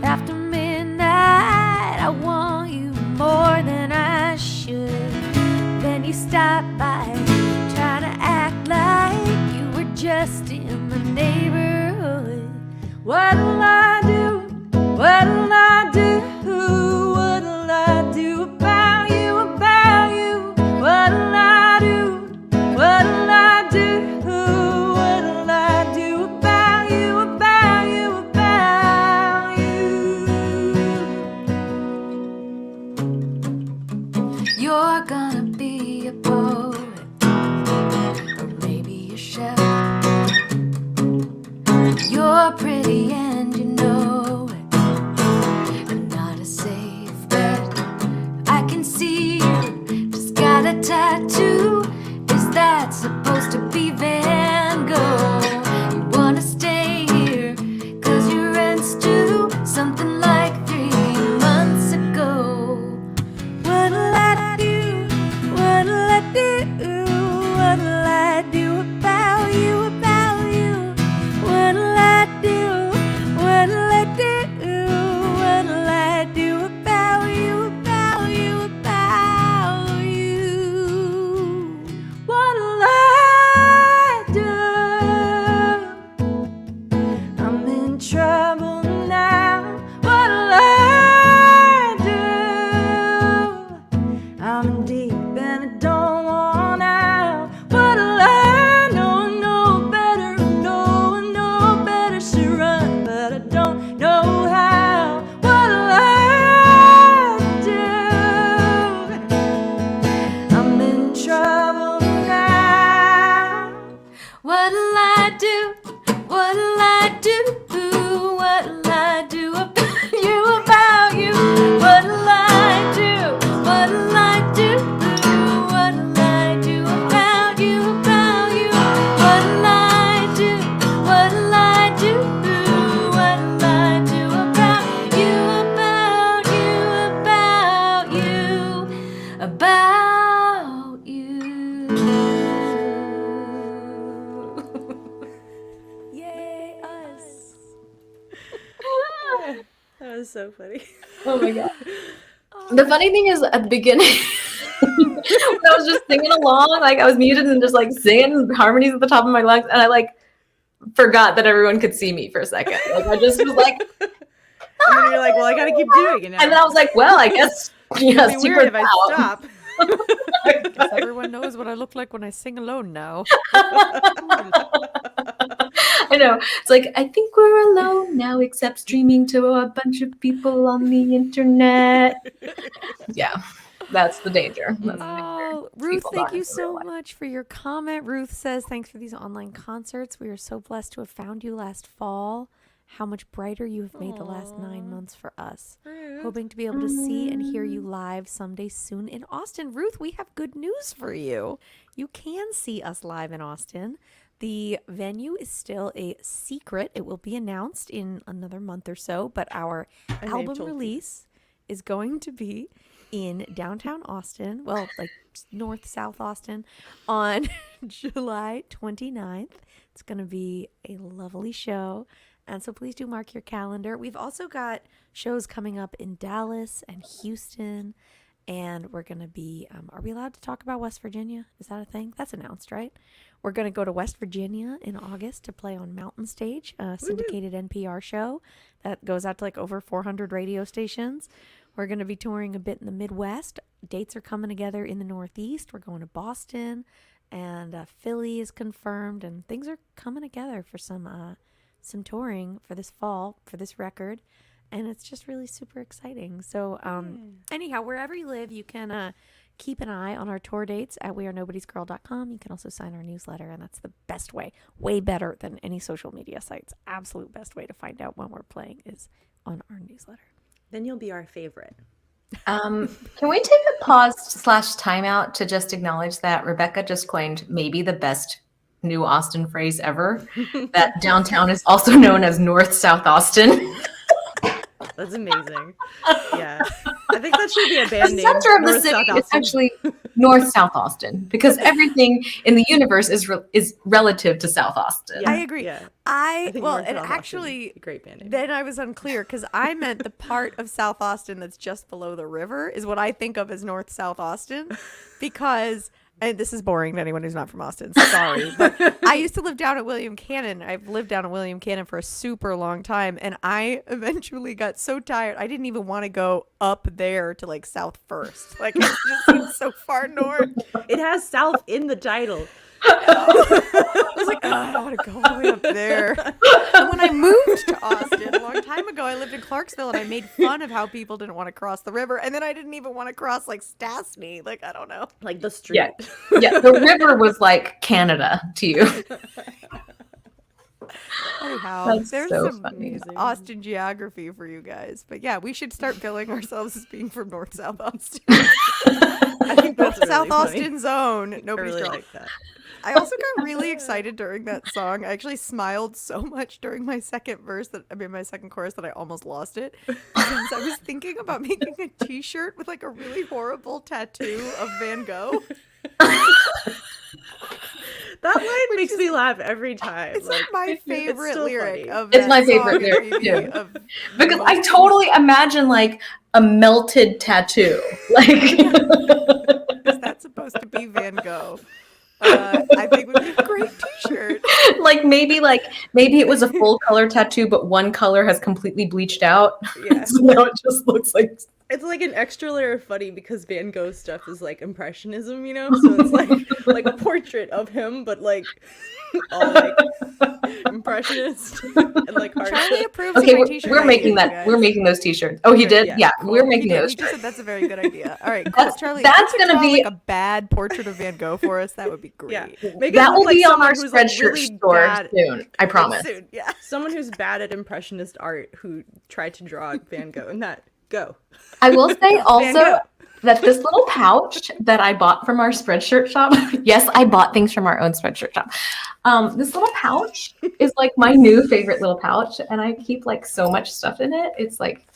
after midnight, I want you more than I should. Then you stop by, trying to act like you were just in the neighborhood. What'll I do? What'll I do? What'll I do about you, about you? What'll I do? What'll I do? What'll I do about you, about you, about you? You're gonna be a poet, or maybe a chef. You're pretty and you know it, and not a safe bet. I can see you just got a tattoo. Is that supposed to be Van Gogh? You wanna stay here, cause your rent's due something like 3 months ago. What'll I do? What'll I do? What'll I do about you, about you? What'll I do? What'll I do? What'll I do about you, about you, about you? What'll I do? I'm in trouble now. What'll I do? I'm in deep and I don't want out. What'll I know? Know better, know better. Should run, but I don't know how. What'll I do? I'm in trouble now. What'll I do? What'll I do? What'll I do about you, about you? What'll I do? What'll I do? What'll I do about you, about you? What'll I do? What'll I do? What'll I do about you, about you, about you, about you? Yay, us. That was so funny. Oh my God. The funny thing is, at the beginning, when I was just singing along, like I was muted and just like singing harmonies at the top of my lungs, and I like forgot that everyone could see me for a second. Like I just was like, And then you're like, well, I gotta keep doing it now. and then I was like, well, I guess It'd be weird secret's if I out. stop. Guess everyone knows what I look like when I sing alone now. I it's like, I think we're alone now, except streaming to a bunch of people on the internet. Yeah, that's the danger. Oh, Ruth, thank you so much for your comment. Ruth says, thanks for these online concerts. We are so blessed to have found you last fall. How much brighter you have made the last 9 months for us. Ruth. Hoping to be able to see and hear you live someday soon in Austin. Ruth, we have good news for you. You can see us live in Austin. The venue is still a secret. It will be announced in another month or so, but our album release is going to be in downtown Austin, well, like north-south Austin, on July 29th. It's going to be a lovely show. And so please do mark your calendar. We've also got shows coming up in Dallas and Houston. And we're going to be, are we allowed to talk about West Virginia? Is that a thing? That's announced, right? We're going to go to West Virginia in August to play on Mountain Stage, a syndicated NPR show that goes out to like over 400 radio stations. We're going to be touring a bit in the Midwest. Dates are coming together in the Northeast. We're going to Boston, and Philly is confirmed, and things are coming together for some touring for this fall for this record, and it's just really super exciting. So anyhow, wherever you live, you can keep an eye on our tour dates at wearenobodiesgirl.com. You can also sign our newsletter, and that's the best way, way better than any social media sites. Absolute best way to find out when we're playing is on our newsletter. Then you'll be our favorite. Can we take a pause/timeout to just acknowledge that Rebecca just coined maybe the best new Austin phrase ever, that downtown is also known as North South Austin. That's amazing. Yeah. I think that should be a band The name. center of the North city South is Austin. actually North South Austin, because everything in the universe is relative to South Austin. Yeah, I agree. Yeah. I think well, North and South Austin actually, is a great band name. then I was unclear because I meant the part of South Austin that's just below the river is what I think of as North South Austin, because. And this is boring to anyone who's not from Austin. Sorry. But I used to live down at William Cannon. I've lived down at William Cannon for a super long time. And I eventually got so tired. I didn't even want to go up there to like South First. Like it just seems so far north. It has South in the title. I was like, oh, I don't want to go all the way up there. And when I moved to Austin a long time ago, I lived in Clarksville, and I made fun of how people didn't want to cross the river. And then I didn't even want to cross like Stastny. Like, I don't know. Like the street. Yeah. Yeah, the river was like Canada to you. Anyhow, That's there's so some funny. Austin geography for you guys. But yeah, we should start billing ourselves as being from North South Austin. I think that's really South funny. Austin zone. I Nobody's really girl. like that. I also got really excited during that song. I actually smiled so much during my second chorus that I almost lost it. Because I was thinking about making a t-shirt with like a really horrible tattoo of Van Gogh. That line makes me laugh every time. It's like my favorite still lyric funny. of It's that my song favorite and lyric, review too. of Because the I most- totally imagine like a melted tattoo. Like Is that supposed to be Van Gogh? I think would be a great t-shirt. maybe it was a full color tattoo, but one color has completely bleached out. Yeah. So now it just looks like It's like an extra layer of funny because Van Gogh stuff is like impressionism, you know? So it's like a portrait of him, but like all like impressionist and like hard Charlie shit. approves okay. of my t-shirt We're making ideas, that. guys. We're making those t-shirts. Oh, he did. Yeah. Yeah, Cool. we're He making did. those. He just said that's a very good idea. All right, cool. That's- Charlie. that's if you could gonna draw, be- like a bad portrait of Van Gogh for us. That would be great. Yeah. Make it That look will like be on someone our who's, like, Spreadshirt really store bad- soon. I promise. Soon, yeah. Someone who's bad at impressionist art who tried to draw Van Gogh, and that go. I will say Gogh. also that this little pouch that I bought from our Spreadshirt shop. Yes, I bought things from our own Spreadshirt shop. This little pouch is like my new favorite little pouch, and I keep like so much stuff in it. It's like,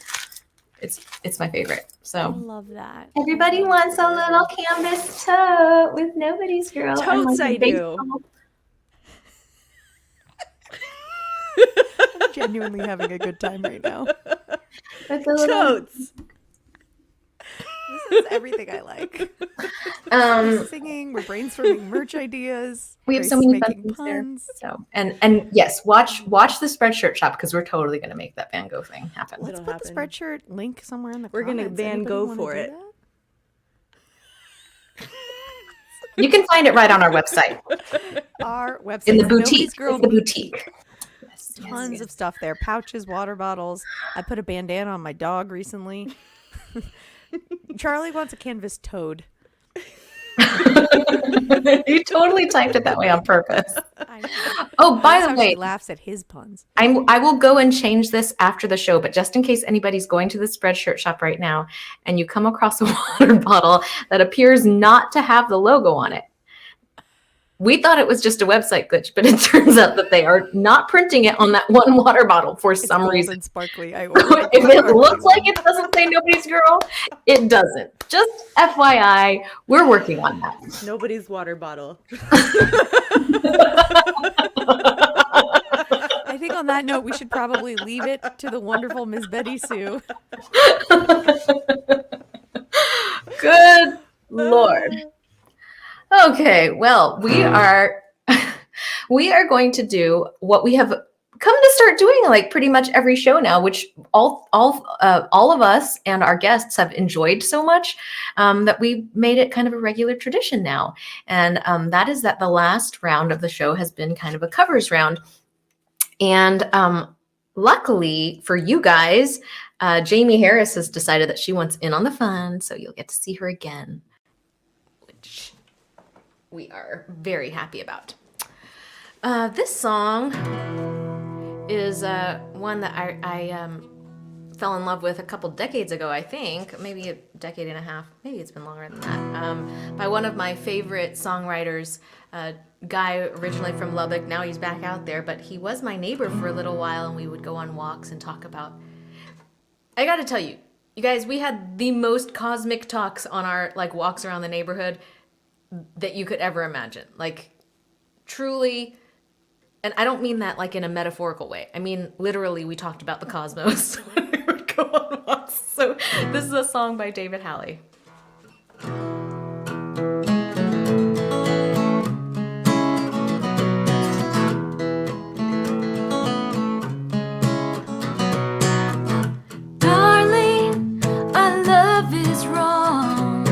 it's my favorite. I So love that. everybody wants a little canvas tote with Nobody's Girl. and, Totes like, a I baseball. do. I'm genuinely having a good time right now. With a little- Totes. This is everything I like. We're singing, we're brainstorming merch ideas. We have Grace so is many fun making things there. puns. So and yes, watch the Spreadshirt shop because we're totally gonna make that Van Gogh thing happen. Let's It'll put the happen. Spreadshirt link somewhere in the We're gonna comments. Van Anybody Gogh wanna for do it. that? You can find it right on our website Our website in the is boutique. Nobody's Girl It's the boutique. tons of stuff there. Pouches, water bottles. I put a bandana on my dog recently. Charlie wants a canvas toad. You totally typed it that way on purpose. I know. Oh, by That's the how way, she laughs at his puns. I will go and change this after the show, but just in case anybody's going to the Spreadshirt shop right now and you come across a water bottle that appears not to have the logo on it, we thought it was just a website glitch, but it turns out that they are not printing it on that one water bottle for some Gold reason. and sparkly. If it looks like it doesn't say Nobody's Girl, it doesn't. Just FYI, we're working on that. Nobody's water bottle. I think on that note, we should probably leave it to the wonderful Miss Betty Sue. Good Lord. Okay, well, we are going to do what we have come to start doing like pretty much every show now, which all of us and our guests have enjoyed so much that we made it kind of a regular tradition now. And that is that the last round of the show has been kind of a covers round. And luckily for you guys, Jaimee Harris has decided that she wants in on the fun, so you'll get to see her again, which we are very happy about. This song is one that I fell in love with a couple decades ago, I think, maybe a decade and a half, maybe it's been longer than that, by one of my favorite songwriters, a guy originally from Lubbock. Now he's back out there, but he was my neighbor for a little while, and we would go on walks and talk about, I gotta tell you, you guys, we had the most cosmic talks on our like walks around the neighborhood that you could ever imagine. Like, truly, and I don't mean that like in a metaphorical way. I mean, literally, we talked about the cosmos when we would go on walks. So this is a song by David Halley. Darling, our love is wrong,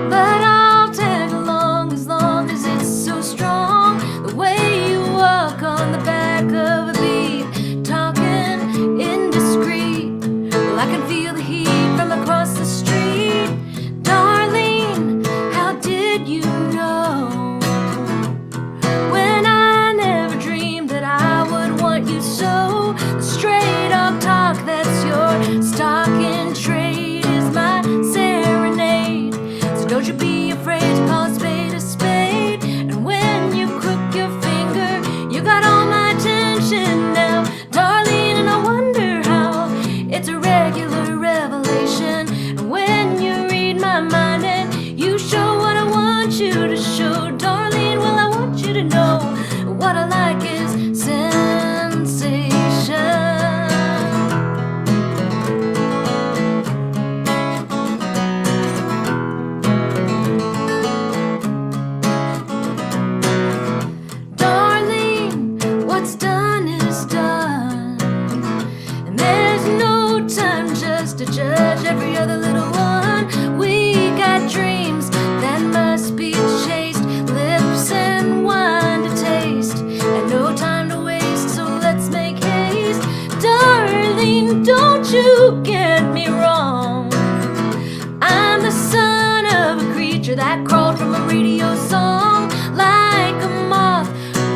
but I'll tag along as long as it's so strong. The way you walk on the back of a beat, talking indiscreet. Well, I can feel the heat from across the street. Darling, how did you know? When I never dreamed that I would want you so. The stray dog talk that's your stock in trade is my serenade. So don't you be afraid to call a spade a spade. And when you crook your finger, you got all my attention now, darling. And I wonder how it's a regular revelation. And when you read my mind and you show what I want you to show, darling, well, I want you to know what I like is sensation. Darling, what's done is done, and there's no time just to judge every other little one. We got dreams that must be chased, lips and wine to taste, and no time to waste, so let's make haste. Darling, don't you get me wrong, I'm the son of a creature that crawled from a radio song. Like a moth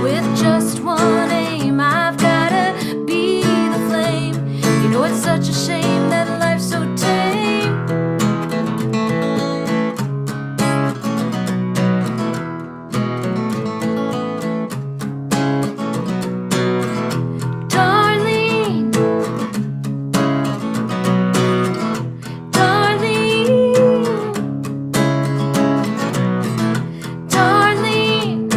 with just one aim, I've gotta be the flame. You know it's such a shame that life's so tame. Darling, darling, darling,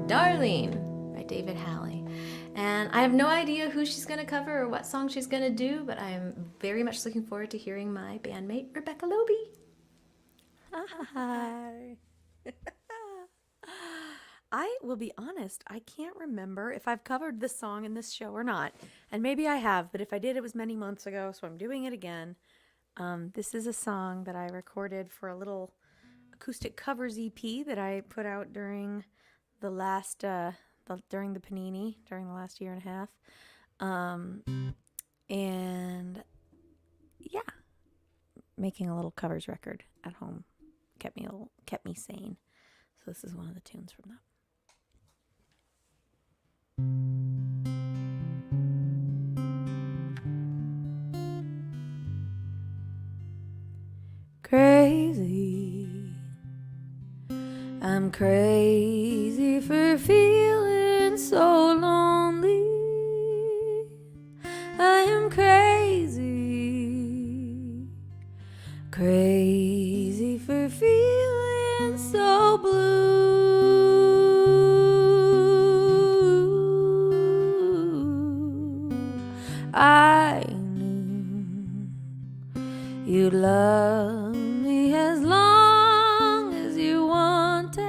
Darling by David Halley. And I have no idea who she's going to cover or what song she's going to do, but I'm very much looking forward to hearing my bandmate, Rebecca Loby. Hi. I will be honest, I can't remember if I've covered this song in this show or not. And maybe I have, but if I did, it was many months ago, so I'm doing it again. This is a song that I recorded for a little acoustic covers EP that I put out during the last during the Panini during the last year and a half, and yeah, making a little covers record at home kept me sane. So this is one of the tunes from that. Crazy, I'm crazy for feeling so lonely. I am crazy, crazy for feeling so blue. I knew you'd love me as long as you wanted,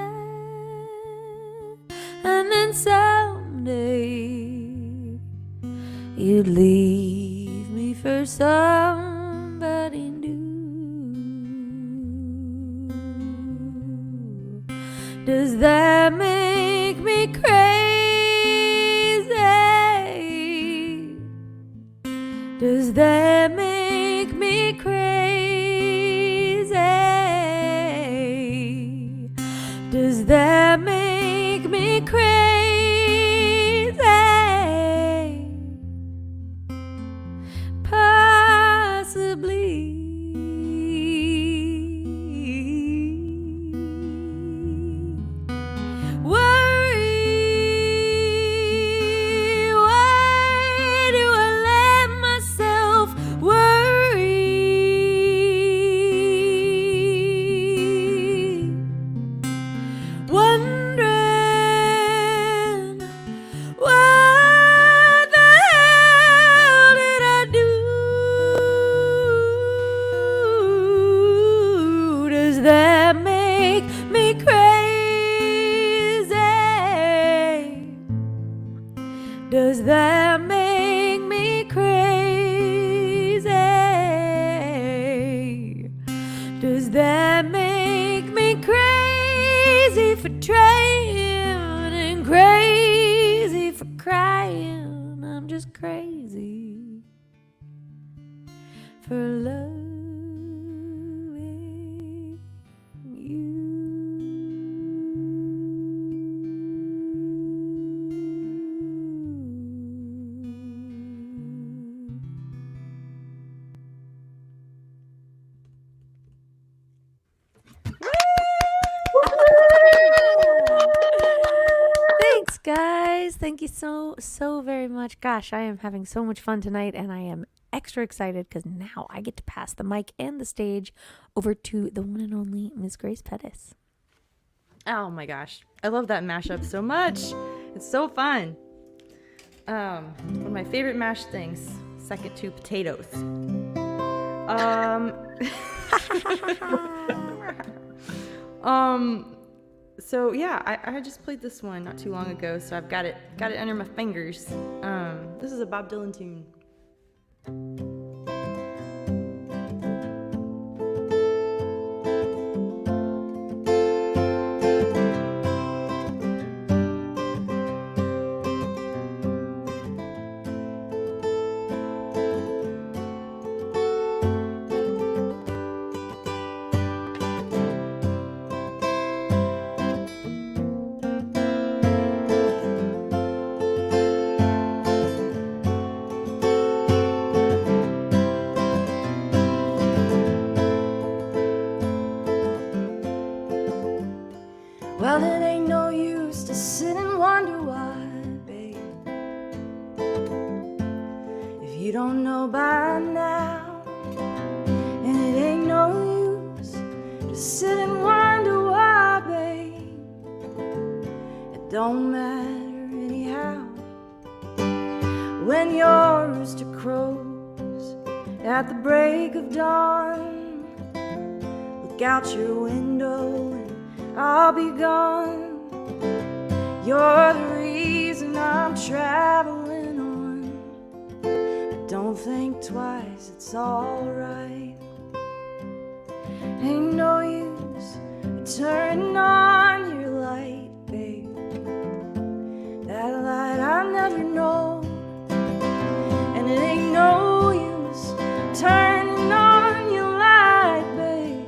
and then someday you'd leave me for somebody new. Does that make me crazy? Does that make me crazy? Does that make me crazy? Possibly. Does that make me crazy? Does that make me crazy for trying and crazy for crying? I'm just crazy for loving you. Thanks, guys. Thank you so very much. Gosh, I am having so much fun tonight, and I am extra excited because now I get to pass the mic and the stage over to the one and only Miss Grace Pettis. Oh my gosh. I love that mashup so much. It's so fun. One of my favorite mashed things, second to potatoes. So yeah, I just played this one not too long ago, so I've got it under my fingers. This is a Bob Dylan tune. Well, it ain't no use to sit and wonder why, babe, if you don't know by now. And it ain't no use to sit and wonder why, babe, it don't matter anyhow. When your rooster crows at the break of dawn, look out your window and I'll be gone. You're the reason I'm traveling on, but don't think twice, it's alright. Ain't no use turning on your light, babe. That light I never know. And it ain't no use turning on your light, babe.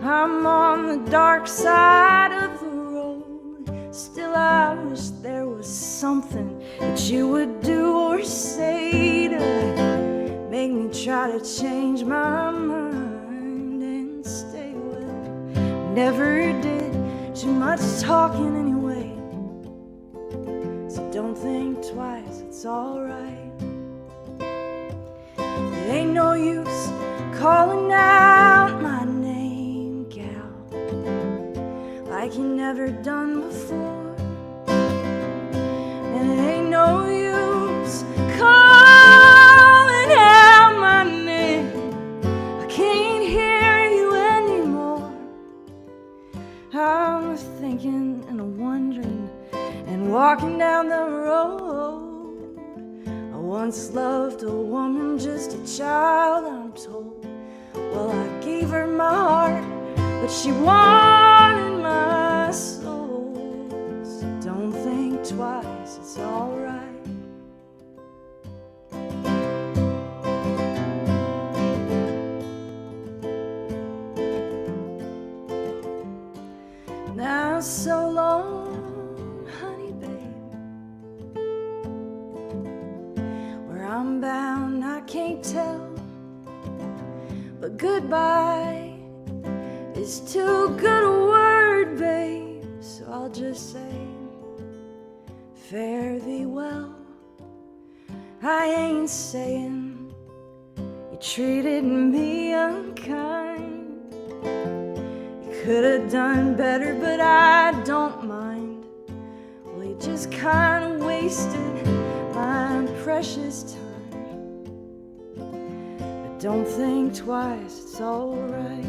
I'm on the dark side of the road. Still I wish there was something that you would do or say to make me try to change my mind and stay. Well, never did too much talking anyway, so don't think twice, it's alright. It ain't no use calling out my name, gal, like you never done before. And it ain't no use calling out my name, I can't hear you anymore. I'm thinking and wondering and walking down the road. I once loved a woman, just a child, I'm told. Well, I gave her my heart, but she wanted my soul. So don't think twice, it's alright. Now so long, honey babe. Where I'm bound I can't tell, but goodbye is too good a word, babe. So I'll just say, fare thee well. I ain't saying you treated me unkind. Could have done better, but I don't mind. Well, you just kind of wasted my precious time. But don't think twice, it's alright.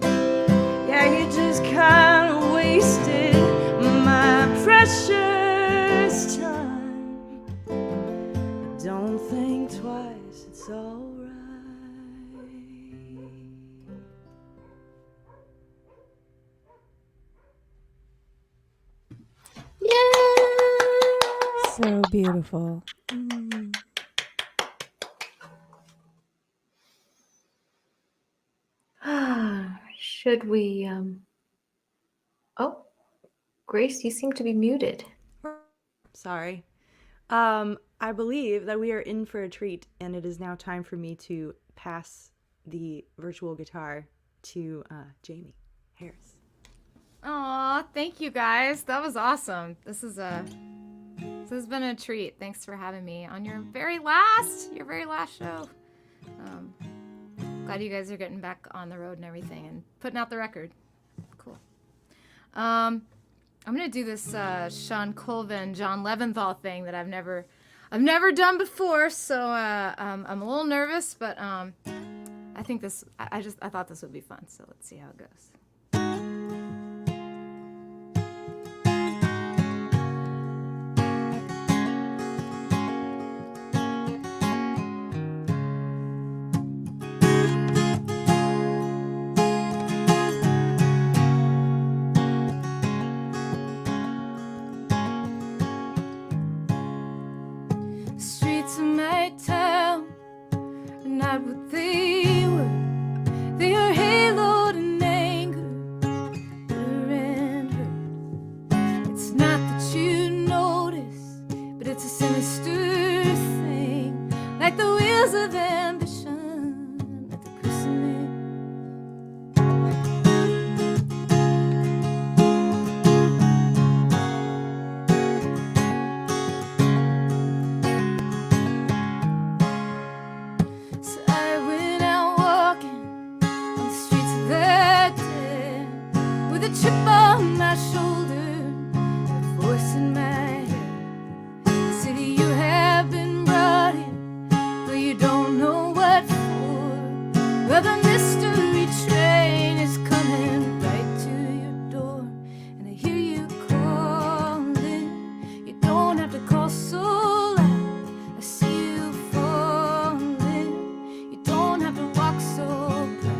Yeah, you just kind of wasted my precious time. But don't think twice, it's alright. So beautiful. Should we Oh, Grace, you seem to be muted. Sorry. I believe that we are in for a treat, and it is now time for me to pass the virtual guitar to Jaimee Harris. Aw, thank you guys. That was awesome. This has been a treat. Thanks for having me on your very last show. Glad you guys are getting back on the road and everything and putting out the record. Cool. I'm gonna do this Sean Colvin, John Leventhal thing that I've never done before, so I'm a little nervous, but I think I thought this would be fun, so let's see how it goes. Streets of my town are not what they were. They are haloed in anger, bitter and hurt. It's not that you notice, but it's a sinister thing, like the wheels of ambition at the christening. So I went out walking on the streets of that day, with a chip on my shoulder and a voice in my head. The city you have been brought in, but you don't know what for. Well, the mystery train is coming right to your door, and I hear you calling. You don't have to call so loud. I see you falling. You don't have to walk so proud.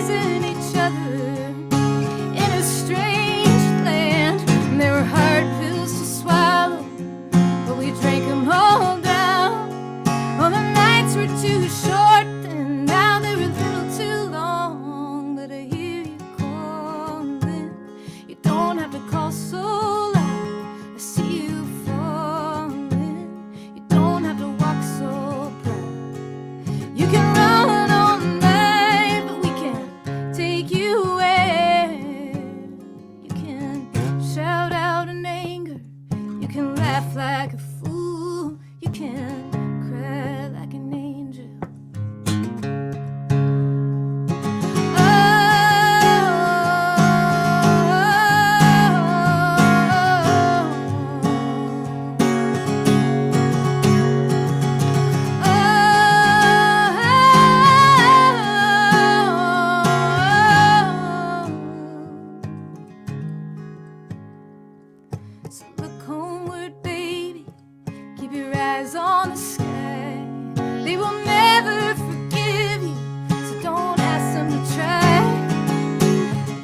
raising each other in a strange land. And there were hard pills to swallow, but we drank them all down. All the nights were too short, and now they're a little too long. But I hear you calling. You don't have to call so loud. I see you falling. You don't have to walk so proud. You can run all night, but we can't take you away. You can shout out in anger. You can laugh like a fool. You can cry like an angel. So look homeward, baby. Keep your eyes on the sky. They will never forgive you, so don't ask them to try.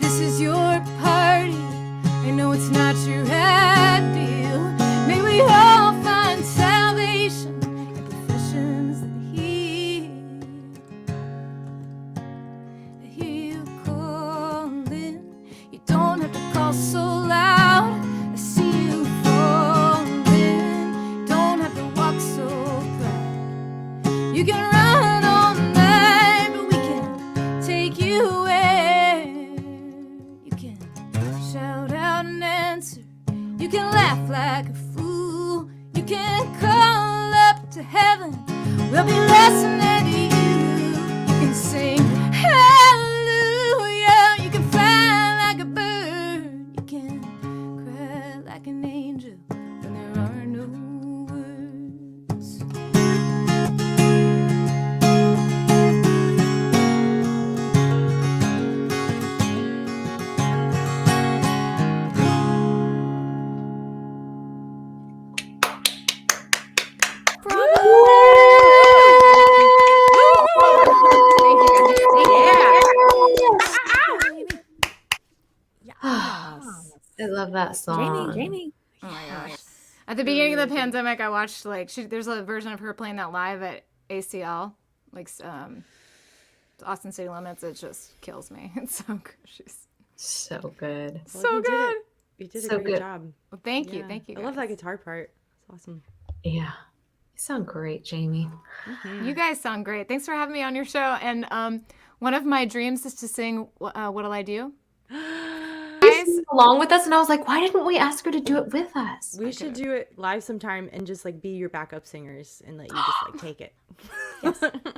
This is your party. I know it's not your ideal. May we all find salvation in professions that heal. I hear you calling. You don't have to call so loud. I see you falling. Don't have to walk so proud. You can run all night, but we can take you away. You can shout out and answer. You can laugh like a fool. You can call up to heaven. We'll be listening to you. You can sing hallelujah. You can fly like a bird. You can cry like an angel when there are no words. Thank you, guys. I love that song. Jamie. Oh my gosh. At the beginning of the pandemic, I watched there's a version of her playing that live at ACL, Austin City Limits. It just kills me. It's so good. She's So good. so good. You did So a great good. job. Well, thank you, Yeah. thank you. I love that guys. guitar part. It's awesome. Yeah. You sound great, Jaimee. You guys sound great. Thanks for having me on your show. And one of my dreams is to sing "What'll I Do." Guys, Along with us, and I was like, why didn't we ask her to do it with us? We should do it live sometime and just like be your backup singers and let you just like take it.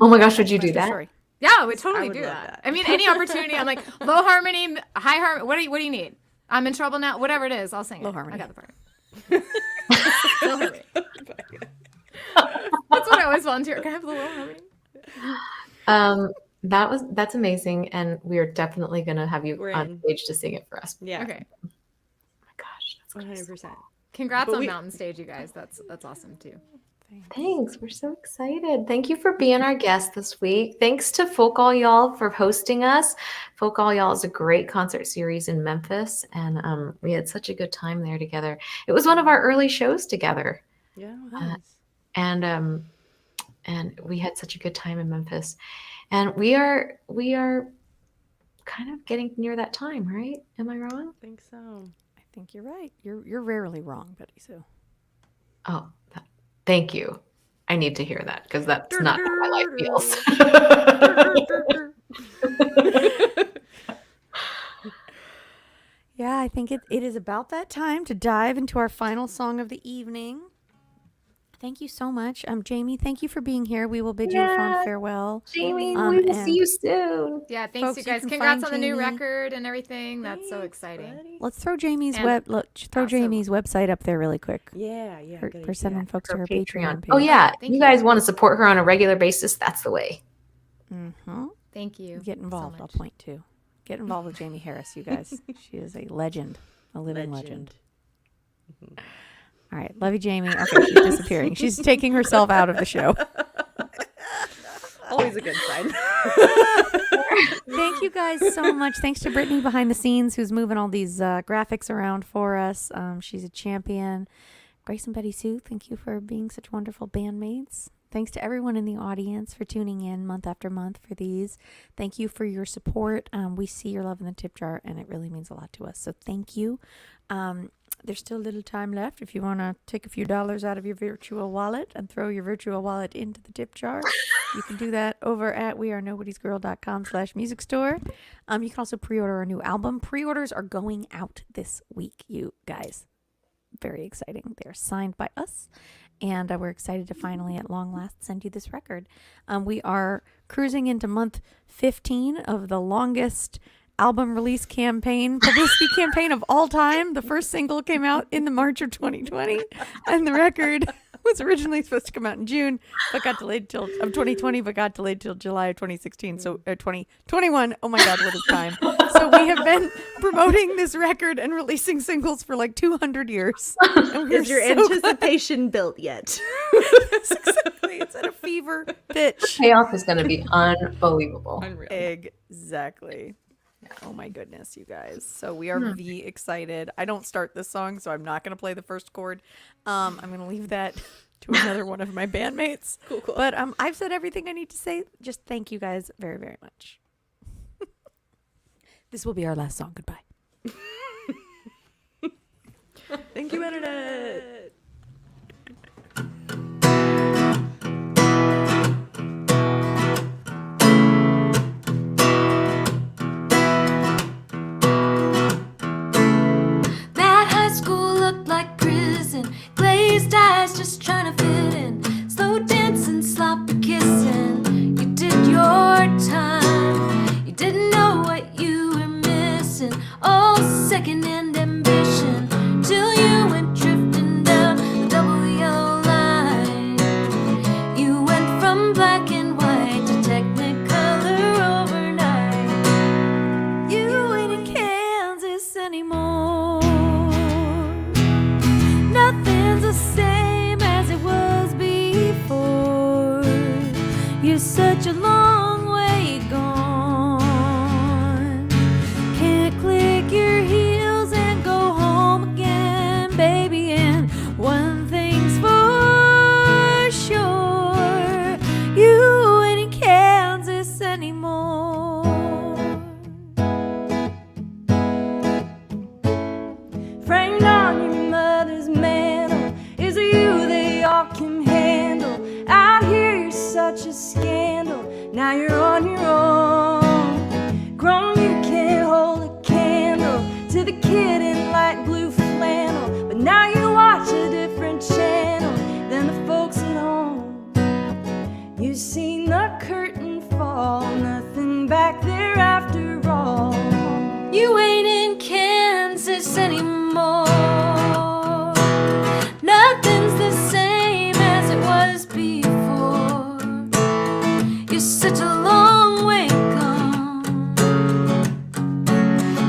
Oh my goch, would you do that? Story. yeah, we totally would do love that. that. I mean, any opportunity. I'm like low harmony, high harmony. What do you need? I'm in trouble now. Whatever it is, I'll sing Low it. harmony. I got the part. Low harmony. That's what I always volunteer. Can I have the low harmony? That's amazing, and we are definitely gonna have you We're on in. stage to sing it for us. Yeah. Okay. Oh my gosh, that's crazy. 100%. Congrats But on we- Mountain Stage, you guys. That's awesome too. Thanks. We're so excited. Thank you for being our guest this week. Thanks to Folk All Y'all for hosting us. Folk All Y'all is a great concert series in Memphis, and we had such a good time there together. It was one of our early shows together, Yeah. it was. and we had such a good time in Memphis. And we are kind of getting near that time, right? Am I wrong? I think so. I think you're right. You're rarely wrong, Betty Sue. Oh, thank you. I need to hear that because that's not how my life feels. Yeah, I think it is about that time to dive into our final song of the evening. Thank you so much. Jaimee, thank you for being here. We will bid you a fond farewell. Jaimee, Um, we will see and- you soon. Yeah, thanks Folks, you you guys. can Congrats find on the new Jaimee. record and everything. That's so exciting. Let's throw Jamie's And also- Jamie's website up there really quick Yeah. for good sending idea. folks to her Patreon page. Oh yeah, Thank you you. guys want to support her on a regular basis? That's the way. Mm-hmm. Thank you. Get involved. So I'll much. point too. Get involved with Jaimee Harris, you guys. She is a legend, a living legend. All right, love you, Jaimee. Okay, she's disappearing. She's taking herself out of the show. Always a good sign. Thank you guys so much. Thanks to Brittany behind the scenes who's moving all these graphics around for us. She's a champion. Grace and Betty Sue, thank you for being such wonderful bandmates. Thanks to everyone in the audience for tuning in month after month for these. Thank you for your support. We see your love in the tip jar, and it really means a lot to us. So thank you. There's still a little time left if you want to take a few dollars out of your virtual wallet and throw your virtual wallet into the tip jar. You can do that over at wearenobodiesgirl.com/music store. You can also pre-order our new album. Pre-orders are going out this week, you guys. Very exciting. They're signed by us. And we're excited to finally, at long last, send you this record. We are cruising into month 15 of the longest album release publicity campaign of all time. The first single came out in the March of 2020, and the record was originally supposed to come out in June, but got delayed till 2020, but got delayed till July of 2016. So 2021. Oh my God, what is time? So we have been promoting this record and releasing singles for like 200 years. And Is your anticipation built yet? Yes, exactly. It's at a fever pitch. Payoff is going to be unbelievable. Unreal. Exactly. Oh my goodness, you guys. So we are excited. I don't start this song, so I'm not going to play the first chord. I'm going to leave that to another one of my bandmates. Cool. But I've said everything I need to say. Just thank you guys very, very much. This will be our last song. Goodbye. Thank you, Internet. That high school looked like prison. Glazed eyes just trying to fit in. Slow dancing, sloppy kissing. You did your time. You didn't know what you were missing. All second-hand ambition. Till you went drifting down the double yellow line. You went from black and white to technicolor overnight. You ain't in Kansas anymore. Nothing's the same as it was before. You're such a long way gone. Can't click your heels and go home again, baby. And one thing's for sure, you ain't in Kansas anymore. Framed on your mother's mantle is a you they all can handle. Out here you're such a scandal. Now you're on your own. Grown, you can't hold a candle to the kid in light blue flannel. But now you watch a different channel than the folks at home. You've seen the curtain fall, nothing back there after all. You ain't in Kansas anymore. Nothing's the same as it was before. You're such a long way gone.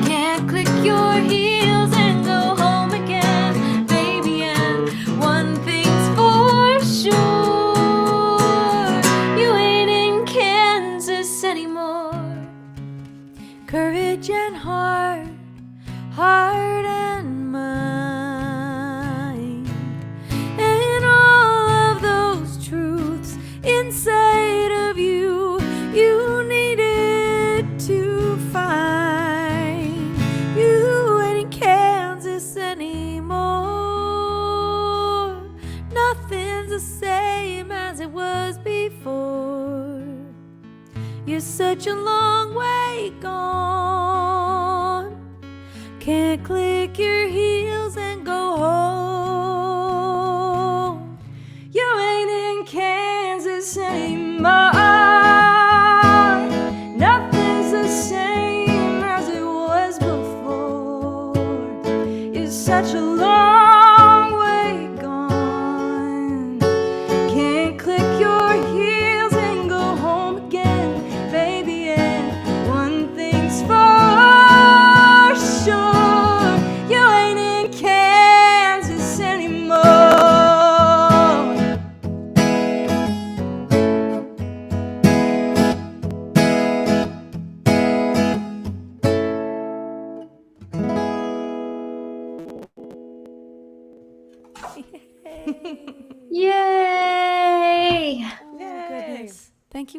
Can't click your heels and go home again, baby. And one thing's for sure, you ain't in Kansas anymore. Courage and heart and mind, and all of those truths inside of you, you needed to find. You ain't in Kansas anymore. Nothing's the same as it was before. You're such a long way gone. Can't click your heels and go home. You ain't in Kansas anymore. Nothing's the same as it was before. You're such a long way gone. Can't click your heels and go home again, baby. And one thing's for sure, you ain't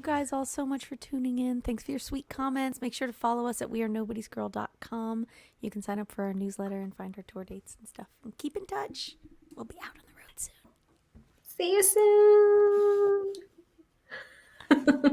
you guys all so much for tuning in. Thanks for your sweet comments. Make sure to follow us at wearenobodiesgirl.com. You can sign up for our newsletter and find our tour dates and stuff. And keep in touch. We'll be out on the road soon. See you soon.